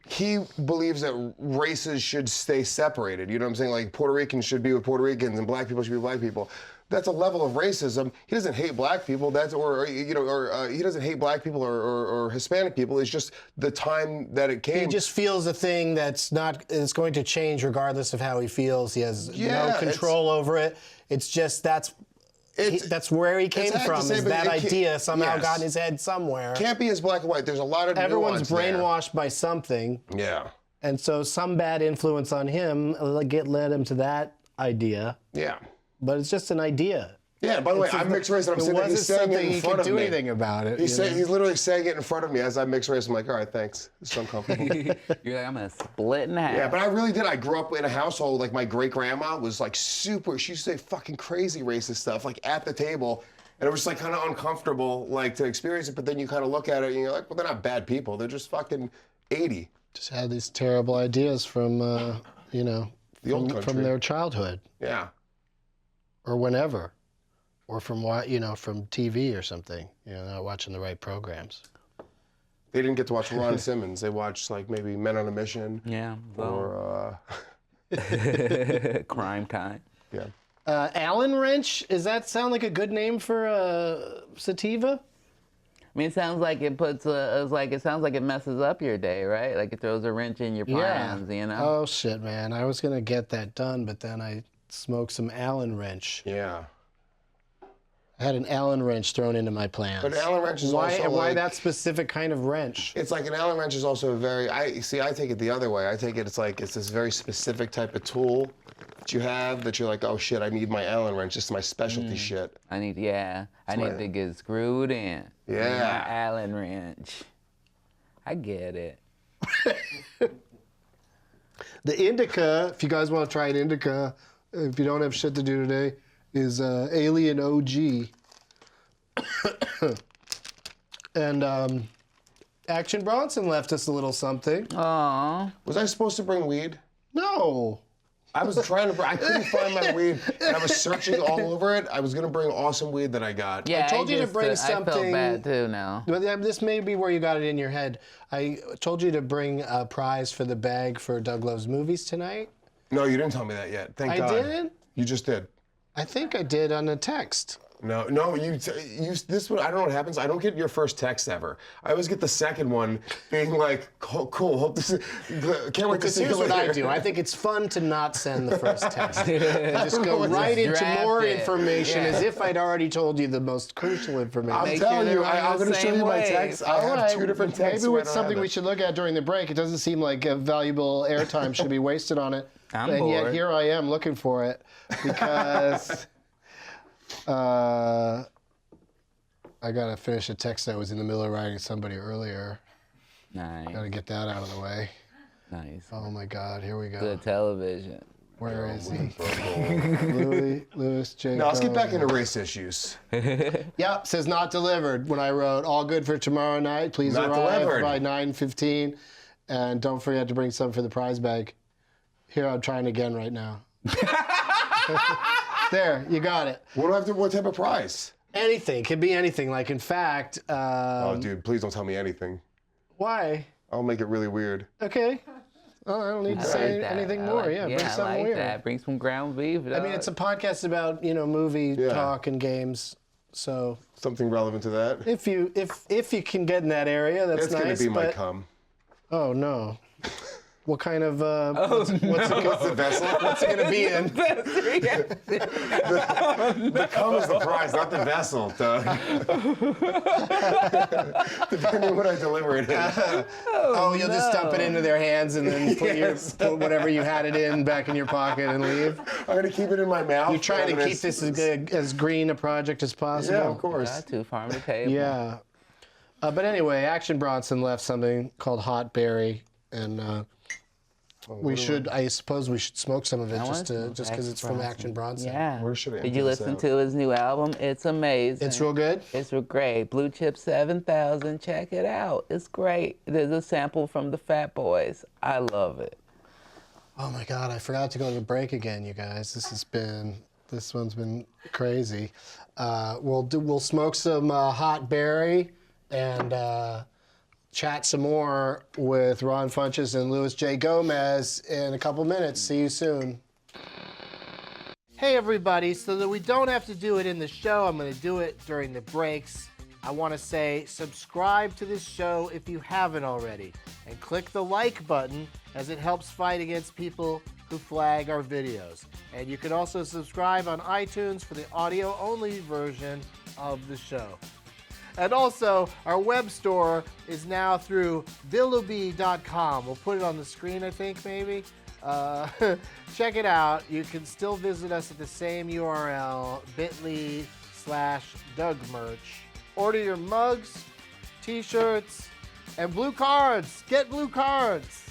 Speaker 2: he believes that races should stay separated. You know what I'm saying? Like, Puerto Ricans should be with Puerto Ricans and black people should be with black people. That's a level of racism. He doesn't hate black people. He doesn't hate black people or Hispanic people. It's just the time that it came.
Speaker 1: He just feels a thing it's going to change regardless of how he feels. He has no control over it. It's just that's where he came from. Is that idea somehow got in his head somewhere?
Speaker 2: Can't be as black and white. There's a lot of
Speaker 1: everyone's
Speaker 2: nuance
Speaker 1: brainwashed by something.
Speaker 2: Yeah.
Speaker 1: And so some bad influence on him led him to that idea.
Speaker 2: Yeah.
Speaker 1: But it's just an idea.
Speaker 2: Yeah, by the way, I'm mixed race and I'm
Speaker 1: It
Speaker 2: sitting there,
Speaker 1: wasn't
Speaker 2: he's saying it
Speaker 1: something
Speaker 2: in
Speaker 1: he
Speaker 2: front
Speaker 1: could
Speaker 2: of
Speaker 1: do
Speaker 2: me.
Speaker 1: anything about it.
Speaker 2: He's literally saying it in front of me as I'm mixed race. I'm like, all right, thanks. It's uncomfortable.
Speaker 3: You're like, I'm gonna split in half.
Speaker 2: Yeah, but I really did. I grew up in a household, like my great grandma was like super, she used to say fucking crazy racist stuff, like at the table. And it was like kind of uncomfortable, like to experience it, but then you kind of look at it and you're like, well, they're not bad people. They're just fucking 80.
Speaker 1: Just had these terrible ideas from, you know,
Speaker 2: The old
Speaker 1: from
Speaker 2: country.
Speaker 1: their childhood
Speaker 2: Yeah.
Speaker 1: or whenever. Or from what, you know, from TV or something. You know, not watching the right programs.
Speaker 2: They didn't get to watch Ron Simmons. They watched like maybe Men on a Mission.
Speaker 3: Yeah.
Speaker 2: Or,
Speaker 3: Crime Time.
Speaker 2: yeah.
Speaker 1: Allen wrench, does that sound like a good name for a sativa?
Speaker 3: I mean, it sounds like it sounds like it messes up your day, right? Like it throws a wrench in your plans, you know?
Speaker 1: Oh, shit, man. I was going to get that done, but then I smoked some Allen wrench.
Speaker 2: Yeah.
Speaker 1: I had an Allen wrench thrown into my plans.
Speaker 2: But an Allen wrench is also
Speaker 1: why
Speaker 2: like,
Speaker 1: that specific kind of wrench?
Speaker 2: it's like an Allen wrench is also a very, I take it the other way. I take it, it's this very specific type of tool that you have that you're like, oh shit, I need my Allen wrench. This is my specialty shit.
Speaker 3: I need to get screwed in.
Speaker 2: Yeah.
Speaker 3: My Allen wrench. I get it.
Speaker 1: The indica, if you guys want to try an indica, if you don't have shit to do today, is Alien OG. And Action Bronson left us a little something.
Speaker 3: Aww.
Speaker 2: Was I supposed to bring weed?
Speaker 1: No.
Speaker 2: I was trying to, I couldn't find my weed, and I was searching all over it. I was gonna bring awesome weed that I got.
Speaker 3: Yeah,
Speaker 1: told you to bring
Speaker 3: I felt
Speaker 1: something-
Speaker 3: bad too now.
Speaker 1: But this may be where you got it in your head. I told you to bring a prize for the bag for Doug Loves Movies tonight.
Speaker 2: No, you didn't tell me that yet. Thank God.
Speaker 1: I didn't?
Speaker 2: You just did.
Speaker 1: I think I did on a text.
Speaker 2: No, this one, I don't know what happens. I don't get your first text ever. I always get the second one being like, cool, hope this is, can't wait to
Speaker 1: Because
Speaker 2: see you
Speaker 1: here's what I
Speaker 2: later.
Speaker 1: do. I think it's fun to not send the first text. And just go right into
Speaker 3: draft
Speaker 1: more
Speaker 3: it.
Speaker 1: information
Speaker 3: Yeah.
Speaker 1: as if I'd already told you the most crucial information.
Speaker 2: I'm
Speaker 3: Make sure
Speaker 2: telling
Speaker 3: they're
Speaker 2: you,
Speaker 3: running
Speaker 2: I'm
Speaker 3: the
Speaker 2: going to show
Speaker 3: same
Speaker 2: you my
Speaker 3: way.
Speaker 2: text. I
Speaker 1: All
Speaker 2: have
Speaker 1: right,
Speaker 2: two different texts.
Speaker 1: Maybe
Speaker 2: so I
Speaker 1: it's
Speaker 2: don't
Speaker 1: something
Speaker 2: have
Speaker 1: we
Speaker 2: it.
Speaker 1: should look at during the break. It doesn't seem like a valuable airtime should be wasted on it.
Speaker 3: I'm
Speaker 1: and yet
Speaker 3: bored.
Speaker 1: here I am looking for it because I got to finish a text I was in the middle of writing to somebody earlier. Got to
Speaker 3: Nice.
Speaker 1: get that out of the way.
Speaker 3: Nice.
Speaker 1: Oh my God, here we go.
Speaker 3: Good television.
Speaker 1: Where is he? Louis J.
Speaker 2: Now, let's get back
Speaker 1: Gomez.
Speaker 2: into race issues.
Speaker 1: Yep, says not delivered when I wrote all good for tomorrow night. Please
Speaker 2: Not
Speaker 1: arrive
Speaker 2: delivered.
Speaker 1: by 9:15. And don't forget to bring some for the prize bag. Here, I'm trying again right now. There, you got it.
Speaker 2: What type of prize?
Speaker 1: Anything, can be anything. Like, in fact,
Speaker 2: Oh, dude, please don't tell me anything.
Speaker 1: why?
Speaker 2: I'll make it really weird.
Speaker 1: Okay. Well, I don't need to say
Speaker 3: like that.
Speaker 1: anything
Speaker 3: I
Speaker 1: more.
Speaker 3: like-
Speaker 1: Yeah, bring
Speaker 3: I
Speaker 1: something
Speaker 3: like
Speaker 1: weird.
Speaker 3: that. Bring some ground beef.
Speaker 1: I mean, it's a podcast about, movie
Speaker 2: Yeah.
Speaker 1: talk and games. So
Speaker 2: Something relevant to that.
Speaker 1: if you can get in that area, that's
Speaker 2: It's
Speaker 1: nice.
Speaker 2: going to be my
Speaker 1: but
Speaker 2: cum.
Speaker 1: oh no, what kind of what's it
Speaker 2: The vessel?
Speaker 1: what's it gonna be in?
Speaker 2: The cum is the prize, not the vessel, Doug. Depending on what I deliver it in.
Speaker 1: Oh, you'll just dump it into their hands and then put
Speaker 2: Yes.
Speaker 1: put whatever you had it in back in your pocket and leave.
Speaker 2: I'm going to keep it in my mouth.
Speaker 1: You're trying
Speaker 2: but
Speaker 1: to
Speaker 2: I'm
Speaker 1: keep
Speaker 2: gonna-
Speaker 1: this as green a project as possible.
Speaker 2: Yeah, of course.
Speaker 3: Got to farm to table.
Speaker 1: Yeah. But anyway, Action Bronson left something called Hot Berry, and I suppose we should smoke some of it
Speaker 3: wanna
Speaker 1: just
Speaker 3: smoke
Speaker 1: because
Speaker 3: Action
Speaker 1: it's from
Speaker 3: Bronson.
Speaker 1: Action Bronson.
Speaker 3: Yeah.
Speaker 2: Where should I
Speaker 3: Did you
Speaker 2: empty this
Speaker 3: listen
Speaker 2: out?
Speaker 3: to his new album? It's amazing.
Speaker 1: It's real good.
Speaker 3: It's real great. Blue Chip 7000. Check it out. It's great. There's a sample from the Fat Boys. I love it.
Speaker 1: Oh my God, I forgot to go to the break again, you guys. This one's been crazy. We'll smoke some Hot Berry and chat some more with Ron Funches and Louis J. Gomez in a couple minutes. See you soon. Hey everybody, so that we don't have to do it in the show, I'm going to do it during the breaks. I want to say subscribe to this show if you haven't already, and click the like button as it helps fight against people who flag our videos. And you can also subscribe on iTunes for the audio-only version of the show. And also, our web store is now through billuby.com. We'll put it on the screen, I think, maybe. Check it out. You can still visit us at the same URL, bit.ly/DougMerch. Order your mugs, t-shirts, and blue cards. Get blue cards.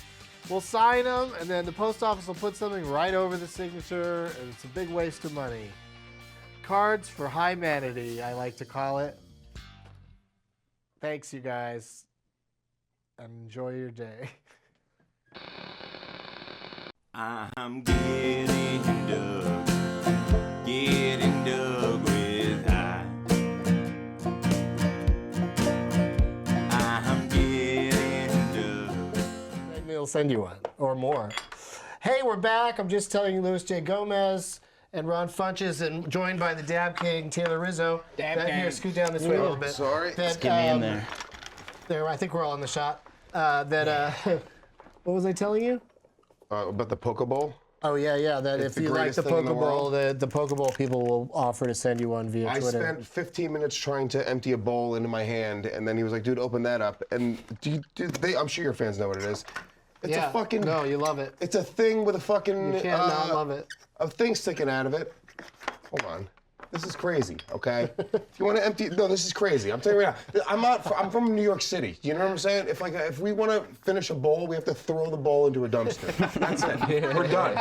Speaker 1: We'll sign them, and then the post office will put something right over the signature, and it's a big waste of money. Cards for Highmanity, I like to call it. Thanks, you guys, and enjoy your day.
Speaker 7: I'm getting dug with high. I'm getting dug.
Speaker 1: Maybe we'll send you one, or more. Hey, we're back. I'm just telling you, Louis J. Gomez and Ron Funches, and joined by the Dab King, Taylor Rizzo. Here, scoot down this way a little bit.
Speaker 2: Sorry.
Speaker 1: That,
Speaker 8: Get me in there.
Speaker 1: There, I think we're all in the shot. What was I telling you?
Speaker 2: About the Pokeball?
Speaker 1: Oh, yeah. That
Speaker 2: It's
Speaker 1: if
Speaker 2: the
Speaker 1: you like the
Speaker 2: greatest thing in the
Speaker 1: Pokeball,
Speaker 2: world.
Speaker 1: the Pokeball people will offer to send you one via
Speaker 2: I
Speaker 1: Twitter.
Speaker 2: spent 15 minutes trying to empty a bowl into my hand, and then he was like, dude, open that up. And I'm sure your fans know what it is. It's a fucking...
Speaker 1: No, you love it.
Speaker 2: It's a thing with a fucking...
Speaker 1: You can't not love it.
Speaker 2: A thing sticking out of it. Hold on. This is crazy, okay? If you want to empty... No, this is crazy. I'm telling you right now. I'm from New York City. You know what I'm saying? If we want to finish a bowl, we have to throw the bowl into a dumpster. That's it. We're done.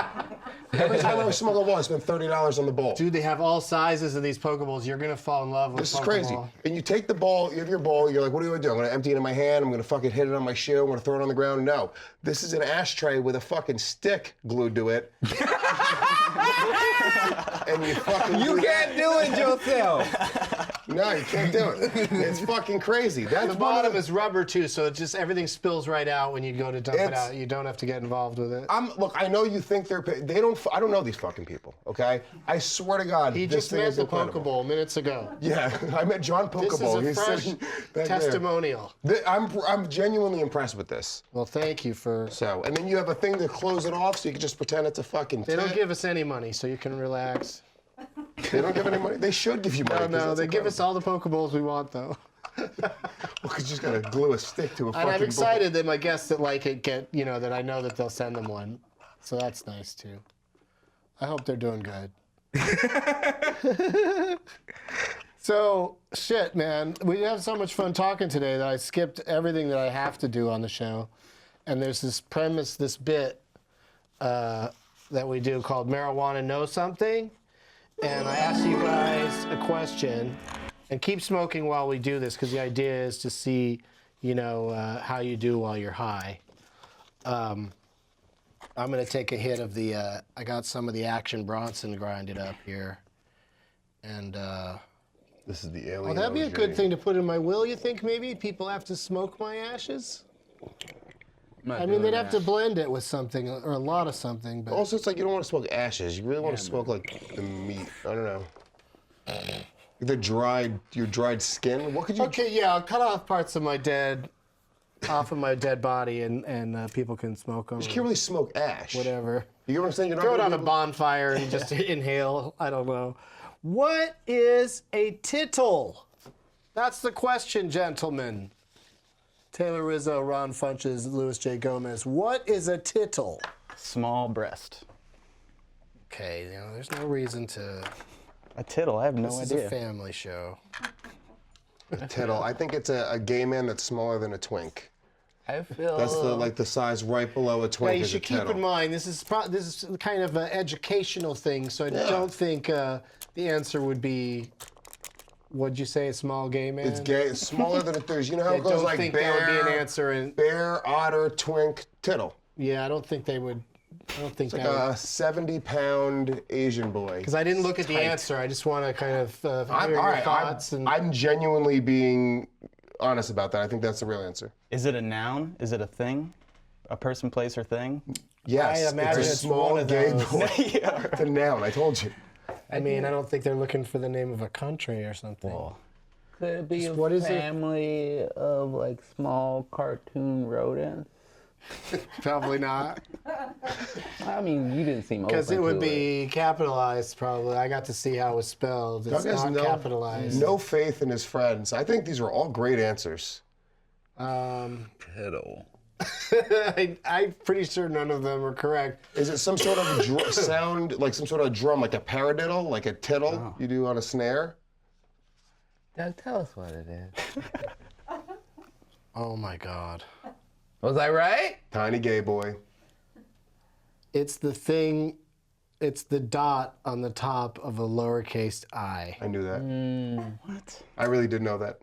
Speaker 2: Every time I smoke a bowl, I spend $30 on the bowl.
Speaker 1: Dude, they have all sizes of these Pokeballs. You're going to fall in love with
Speaker 2: This is
Speaker 1: Pokeball.
Speaker 2: crazy. And you take the ball, you have your ball, you're like, what do I do? I'm going to empty it in my hand, I'm going to fucking hit it on my shoe, I'm going to throw it on the ground. No. This is an ashtray with a fucking stick glued to it. And you fucking
Speaker 8: You can't do it yourself.
Speaker 2: No, you can't do it. It's fucking crazy. That's
Speaker 1: The bottom is rubber too, so it just everything spills right out when you go to dump it out. You don't have to get involved with it.
Speaker 2: Look, I know you think they don't. I don't know these fucking people. Okay, I swear to God,
Speaker 1: He
Speaker 2: this
Speaker 1: just
Speaker 2: thing
Speaker 1: met
Speaker 2: is
Speaker 1: the
Speaker 2: incredible.
Speaker 1: Pokeball minutes ago.
Speaker 2: Yeah, I met John
Speaker 1: This
Speaker 2: Pokeball.
Speaker 1: is a
Speaker 2: He's
Speaker 1: fresh
Speaker 2: sitting back
Speaker 1: testimonial.
Speaker 2: there. I'm genuinely impressed with this.
Speaker 1: Well, thank you for...
Speaker 2: So, and then you have a thing to close it off, so you can just pretend it's a fucking.
Speaker 1: They don't
Speaker 2: tit.
Speaker 1: give us any money, so you can relax.
Speaker 2: They don't give any money. They should give you money. 'cause
Speaker 1: No,
Speaker 2: that's
Speaker 1: they give us
Speaker 2: incredible.
Speaker 1: all the Pokeballs we want, though.
Speaker 2: Well, because you just gotta glue a stick to a fucking.
Speaker 1: And I'm
Speaker 2: ball.
Speaker 1: excited that my guests that like it get, that I know that they'll send them one. So that's nice, too. I hope they're doing good. So, shit, man. We have so much fun talking today that I skipped everything that I have to do on the show. And there's this premise, this bit that we do called Marijuana Know Something. And I asked you guys a question. And keep smoking while we do this, because the idea is to see, how you do while you're high. I'm going to take a hit of the, I got some of the Action Bronson grinded up here. And,
Speaker 2: This is the alien.
Speaker 1: that'd be a
Speaker 2: OG.
Speaker 1: good thing to put in my will, you think, maybe? People have to smoke my ashes? I mean, they'd have to blend it with something, or a lot of something, but...
Speaker 2: Also, it's like you don't want to smoke ashes. You really want to smoke like the meat. I don't know. Your dried skin. What could you?
Speaker 1: Okay, yeah, I'll cut off parts of my dead body, and people can smoke them.
Speaker 2: You can't really smoke ash.
Speaker 1: Whatever.
Speaker 2: You know what I'm saying? You're not
Speaker 1: Throw it
Speaker 2: gonna
Speaker 1: on a
Speaker 2: be-
Speaker 1: bonfire and just inhale. I don't know. What is a tittle? That's the question, gentlemen. Taylor Rizzo, Ron Funches, Louis J. Gomez. What is a tittle?
Speaker 8: Small breast.
Speaker 1: Okay, there's no reason to...
Speaker 8: A tittle, I have no
Speaker 1: This is
Speaker 8: idea.
Speaker 1: a family show.
Speaker 2: Tittle. I think it's a gay man that's smaller than a twink.
Speaker 3: I feel
Speaker 2: That's the size right below a
Speaker 1: Yeah,
Speaker 2: twink.
Speaker 1: you
Speaker 2: is a
Speaker 1: should keep
Speaker 2: tittle.
Speaker 1: in mind, this is kind of an educational thing, so I don't think the answer would be, what'd you say, a small gay man?
Speaker 2: It's gay. It's smaller than a there's. You know how
Speaker 1: I
Speaker 2: it goes
Speaker 1: don't
Speaker 2: like
Speaker 1: think
Speaker 2: bear,
Speaker 1: that would be an answer.
Speaker 2: bear, otter, twink, tittle.
Speaker 1: Yeah, I don't think they would. I don't think
Speaker 2: Like
Speaker 1: that would.
Speaker 2: a 70-pound Asian boy.
Speaker 1: Because I didn't look at the answer. I just want to kind of hear your thoughts.
Speaker 2: I'm genuinely being honest about that. I think that's the real answer.
Speaker 8: Is it a noun? Is it a thing? A person, place, or thing?
Speaker 2: Yes,
Speaker 1: I imagine
Speaker 2: it's a
Speaker 1: it's
Speaker 2: small
Speaker 1: one of
Speaker 2: gay
Speaker 1: those.
Speaker 2: boy. It's a noun. I told you.
Speaker 1: I mean, I don't think they're looking for the name of a country or something.
Speaker 3: could it be a
Speaker 1: What is it?
Speaker 3: family of like small cartoon rodents?
Speaker 1: Probably not.
Speaker 3: I mean, you didn't seem open
Speaker 1: Because it would
Speaker 3: to
Speaker 1: be capitalized, probably. I got to see how it was spelled. It's
Speaker 2: Doug has
Speaker 1: not capitalized.
Speaker 2: no faith in his friends. I think these are all great answers.
Speaker 3: Tittle.
Speaker 1: I'm pretty sure none of them are correct.
Speaker 2: Is it some sort of sound, like some sort of drum, like a paradiddle, like a tittle you do on a snare?
Speaker 3: Doug, tell us what it is.
Speaker 1: Oh my God.
Speaker 3: Was I right?
Speaker 2: Tiny gay boy.
Speaker 1: It's the thing, it's the dot on the top of a lowercase I.
Speaker 2: I knew that.
Speaker 8: What?
Speaker 2: I really did know that.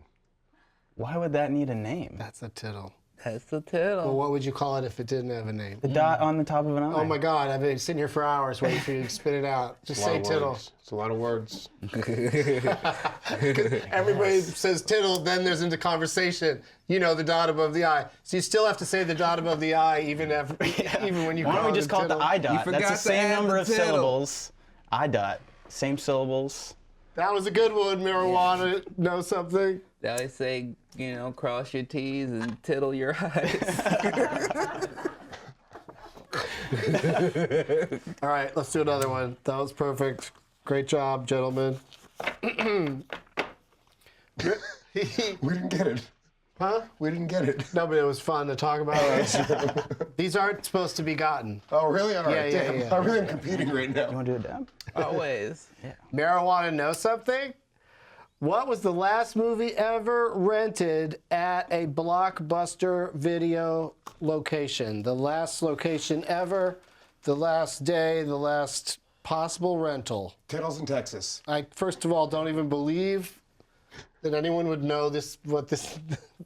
Speaker 8: Why would that need a name?
Speaker 1: That's a tittle.
Speaker 3: That's the tittle.
Speaker 1: Well, what would you call it if it didn't have a name?
Speaker 8: The dot on the top of an eye.
Speaker 1: Oh my God, I've been sitting here for hours waiting for you to spit it out. Just
Speaker 2: It's a lot
Speaker 1: say
Speaker 2: of
Speaker 1: tittle.
Speaker 2: words. It's a lot of words.
Speaker 1: Everybody says tittle, then there's into conversation. You know, the dot above the I. So you still have to say the dot above the I, even when you
Speaker 8: Why
Speaker 1: call
Speaker 8: don't we
Speaker 1: it
Speaker 8: just
Speaker 1: a
Speaker 8: call it the
Speaker 1: tittle.
Speaker 8: I dot?
Speaker 3: forgot
Speaker 8: That's the
Speaker 3: to
Speaker 8: same
Speaker 3: add
Speaker 8: number
Speaker 3: the
Speaker 8: of
Speaker 3: tittle.
Speaker 8: syllables. I dot. Same syllables.
Speaker 1: That was a good one, marijuana. Know something?
Speaker 3: They always say, you know, cross your T's and tittle your I's.
Speaker 1: All right, let's do another one. That was perfect. Great job, gentlemen.
Speaker 2: We didn't get it.
Speaker 1: Huh?
Speaker 2: We didn't get it.
Speaker 1: No, but it was fun to talk about. These aren't supposed to be gotten.
Speaker 2: Oh, really? All right.
Speaker 1: Yeah,
Speaker 2: Damn.
Speaker 1: yeah.
Speaker 2: I really am competing right
Speaker 8: You
Speaker 2: now.
Speaker 8: want to do a dab?
Speaker 3: Always.
Speaker 1: Marijuana know something? What was the last movie ever rented at a Blockbuster video location? The last location ever, the last day, the last possible rental.
Speaker 2: Tittles in Texas.
Speaker 1: I, first of all, don't even believe that anyone would know this, what this,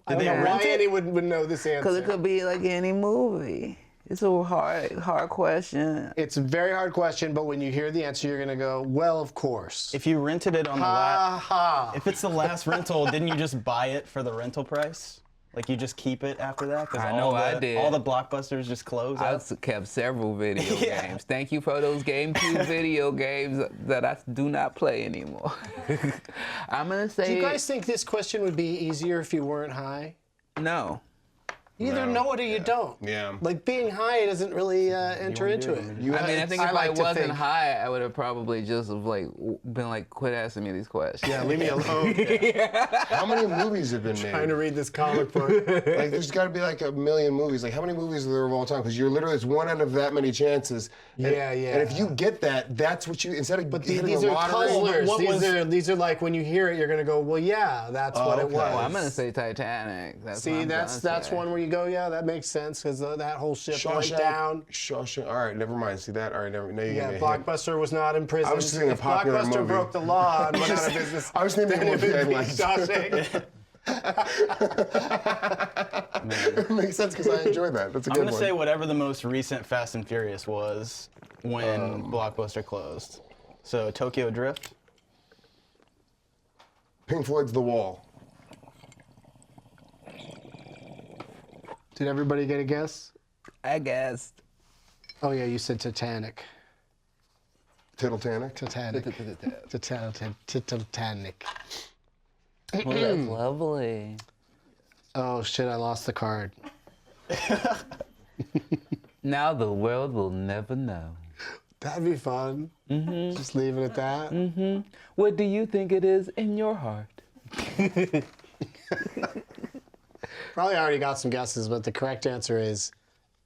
Speaker 1: I don't
Speaker 8: they
Speaker 1: know why
Speaker 8: rent it?
Speaker 1: anyone would know this
Speaker 3: Because it
Speaker 1: answer.
Speaker 3: could be like any movie. It's a hard question.
Speaker 1: It's a very hard question, but when you hear the answer, you're gonna go, well, of course.
Speaker 8: If you rented it on the last,
Speaker 1: Ha.
Speaker 8: if it's the last rental, didn't you just buy it for the rental price? Like you just keep it after that? Because
Speaker 3: I know I did.
Speaker 8: All the Blockbusters just close
Speaker 3: I
Speaker 8: up.
Speaker 3: kept several video
Speaker 8: Yeah.
Speaker 3: games. Thank you for those GameCube video games that I do not play anymore. I'm gonna say
Speaker 1: Do you guys think this question would be easier if you weren't high?
Speaker 3: no.
Speaker 1: You either know it or you don't.
Speaker 2: Yeah.
Speaker 1: Like being high doesn't really enter into it.
Speaker 3: I mean, I think if I
Speaker 1: like to
Speaker 3: wasn't
Speaker 1: think.
Speaker 3: high, I would have probably just have like been like, quit asking me these questions.
Speaker 1: Yeah, leave me alone.
Speaker 2: How many movies have been
Speaker 1: Trying to
Speaker 2: made?
Speaker 1: read this comic book.
Speaker 2: Like, there's got to be like a million movies. Like, how many movies are there of all time? Because you're literally, it's one out of that many chances. And,
Speaker 1: Yeah, yeah.
Speaker 2: And if you get that, that's what you, instead of
Speaker 1: But
Speaker 2: hitting
Speaker 1: these
Speaker 2: the
Speaker 1: are
Speaker 2: lottery.
Speaker 1: puzzlers. These are like when you hear it, you're gonna go, well, yeah, that's what it
Speaker 2: okay.
Speaker 1: was.
Speaker 3: Well, I'm gonna say Titanic. That's what
Speaker 1: See,
Speaker 3: I'm
Speaker 1: that's
Speaker 3: gonna say.
Speaker 1: one where you go, yeah, that makes sense because that whole ship went
Speaker 2: Shawshank.
Speaker 1: down.
Speaker 2: Shawshank. All right, never mind. See that? All right, never. Now you
Speaker 1: Yeah,
Speaker 2: give me a hint.
Speaker 1: Blockbuster was not in prison.
Speaker 2: I was just thinking a
Speaker 1: if
Speaker 2: popular
Speaker 1: Blockbuster
Speaker 2: movie.
Speaker 1: broke the law and went out of business,
Speaker 2: I was thinking
Speaker 1: then
Speaker 2: a
Speaker 1: it
Speaker 2: movie I
Speaker 1: would be
Speaker 2: liked.
Speaker 1: Shawshank.
Speaker 2: It makes sense because I enjoy that. That's a
Speaker 8: I'm
Speaker 2: good
Speaker 8: gonna
Speaker 2: one.
Speaker 8: say whatever the most recent Fast and Furious was when Blockbuster closed. So Tokyo Drift.
Speaker 2: Pink Floyd's The Wall.
Speaker 1: Did everybody get a guess?
Speaker 3: I guessed.
Speaker 1: Oh yeah, you said Titanic.
Speaker 2: Tittletanic.
Speaker 1: Titanic. Titanic.
Speaker 3: Well, that's lovely.
Speaker 1: Oh shit! I lost the card.
Speaker 3: Now the world will never know.
Speaker 1: That'd be fun. Just leave it at that.
Speaker 3: What do you think it is in your heart?
Speaker 1: Probably already got some guesses, but the correct answer is,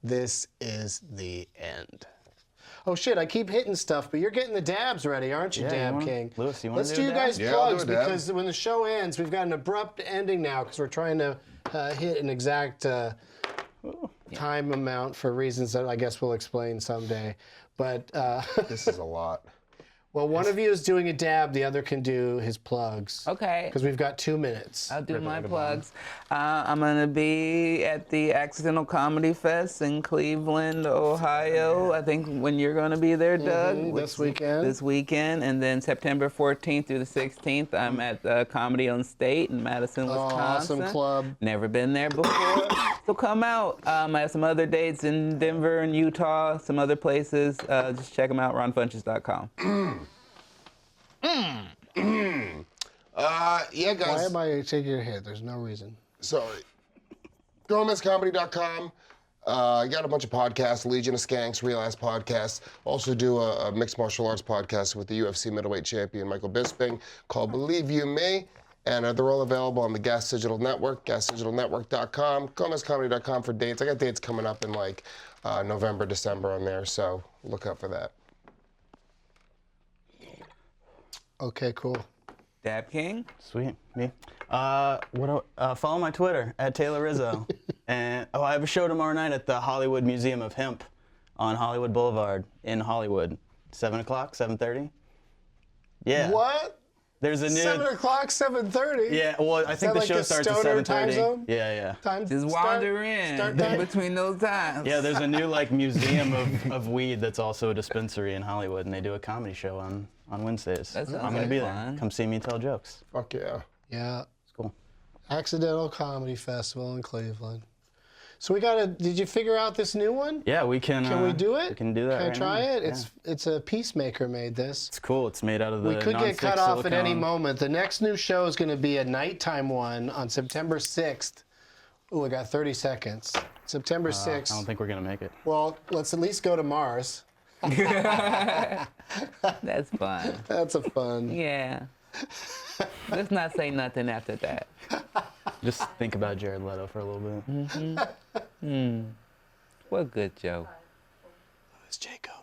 Speaker 1: this is the end. Oh shit! I keep hitting stuff, but you're getting the dabs ready, aren't you,
Speaker 8: Yeah,
Speaker 1: Dab
Speaker 8: you wanna-
Speaker 1: King?
Speaker 8: Lewis, you wanna
Speaker 1: Let's
Speaker 8: do
Speaker 1: do
Speaker 8: a
Speaker 1: you
Speaker 8: dab?
Speaker 1: guys
Speaker 2: Yeah, I'll do
Speaker 1: plugs
Speaker 2: a dab.
Speaker 1: because when the show ends, we've got an abrupt ending now because we're trying to hit an exact time amount for reasons that I guess we'll explain someday. But
Speaker 2: This is a lot.
Speaker 1: well, one of you is doing a dab, the other can do his plugs.
Speaker 3: Okay.
Speaker 1: Because we've got 2 minutes.
Speaker 3: I'll do my plugs. I'm going to be at the Accidental Comedy Fest in Cleveland, Ohio. I think when you're going to be there, Doug.
Speaker 1: This weekend.
Speaker 3: This weekend. And then September 14th through the 16th, I'm at Comedy on State in Madison, Wisconsin.
Speaker 1: awesome club.
Speaker 3: Never been there before. So come out. I have some other dates in Denver and Utah, some other places. Just check them out, ronfunches.com.
Speaker 2: Yeah, guys.
Speaker 1: Why am I shaking your head? There's no reason.
Speaker 2: So, GomezComedy.com. I got a bunch of podcasts, Legion of Skanks, Real Ass Podcasts. Also do a mixed martial arts podcast with the UFC middleweight champion, Michael Bisping, called Believe You Me. And they're all available on the Gas Digital Network, gasdigitalnetwork.com, gomezcomedy.com for dates. I got dates coming up in like November, December on there, so look out for that.
Speaker 1: Okay, cool.
Speaker 3: Dab King?
Speaker 8: Sweet. Me? Follow my Twitter, @TaylorRizzo. And I have a show tomorrow night at the Hollywood Museum of Hemp on Hollywood Boulevard in Hollywood. 7 o'clock, 7:30. Yeah.
Speaker 1: What?
Speaker 8: There's a new...
Speaker 1: 7 o'clock, 7:30?
Speaker 8: Yeah, well, I think the
Speaker 1: like
Speaker 8: show
Speaker 1: the
Speaker 8: starts at
Speaker 1: stoner time
Speaker 8: 7:30.
Speaker 1: zone?
Speaker 8: Yeah.
Speaker 3: Just wander in
Speaker 1: start time?
Speaker 3: between those times.
Speaker 8: Yeah, there's a new like museum of weed that's also a dispensary in Hollywood, and they do a comedy show on Wednesdays.
Speaker 3: That sounds
Speaker 8: I'm gonna
Speaker 3: like
Speaker 8: be
Speaker 3: fun.
Speaker 8: there. Come see me tell jokes.
Speaker 2: Fuck yeah.
Speaker 1: Yeah.
Speaker 8: It's cool.
Speaker 1: Accidental Comedy Festival in Cleveland. So did you figure out this new one?
Speaker 8: Yeah, we can.
Speaker 1: Can we do it?
Speaker 8: We can do that.
Speaker 1: Can I
Speaker 8: right
Speaker 1: try
Speaker 8: now.
Speaker 1: it?
Speaker 8: Yeah.
Speaker 1: It's a Peacemaker made this.
Speaker 8: It's cool. It's made out of the.
Speaker 1: We could get cut
Speaker 8: nonstick
Speaker 1: off at any
Speaker 8: silicone.
Speaker 1: moment. The next new show is going to be a nighttime one on September 6th. Ooh, I got 30 seconds. September 6th.
Speaker 8: I don't think we're gonna make it.
Speaker 1: Well, let's at least go to Mars.
Speaker 3: That's fun.
Speaker 1: That's a fun.
Speaker 3: Yeah. Let's not say nothing after that.
Speaker 8: Just think about Jared Leto for a little bit.
Speaker 3: What good joke.
Speaker 1: It's Jacob.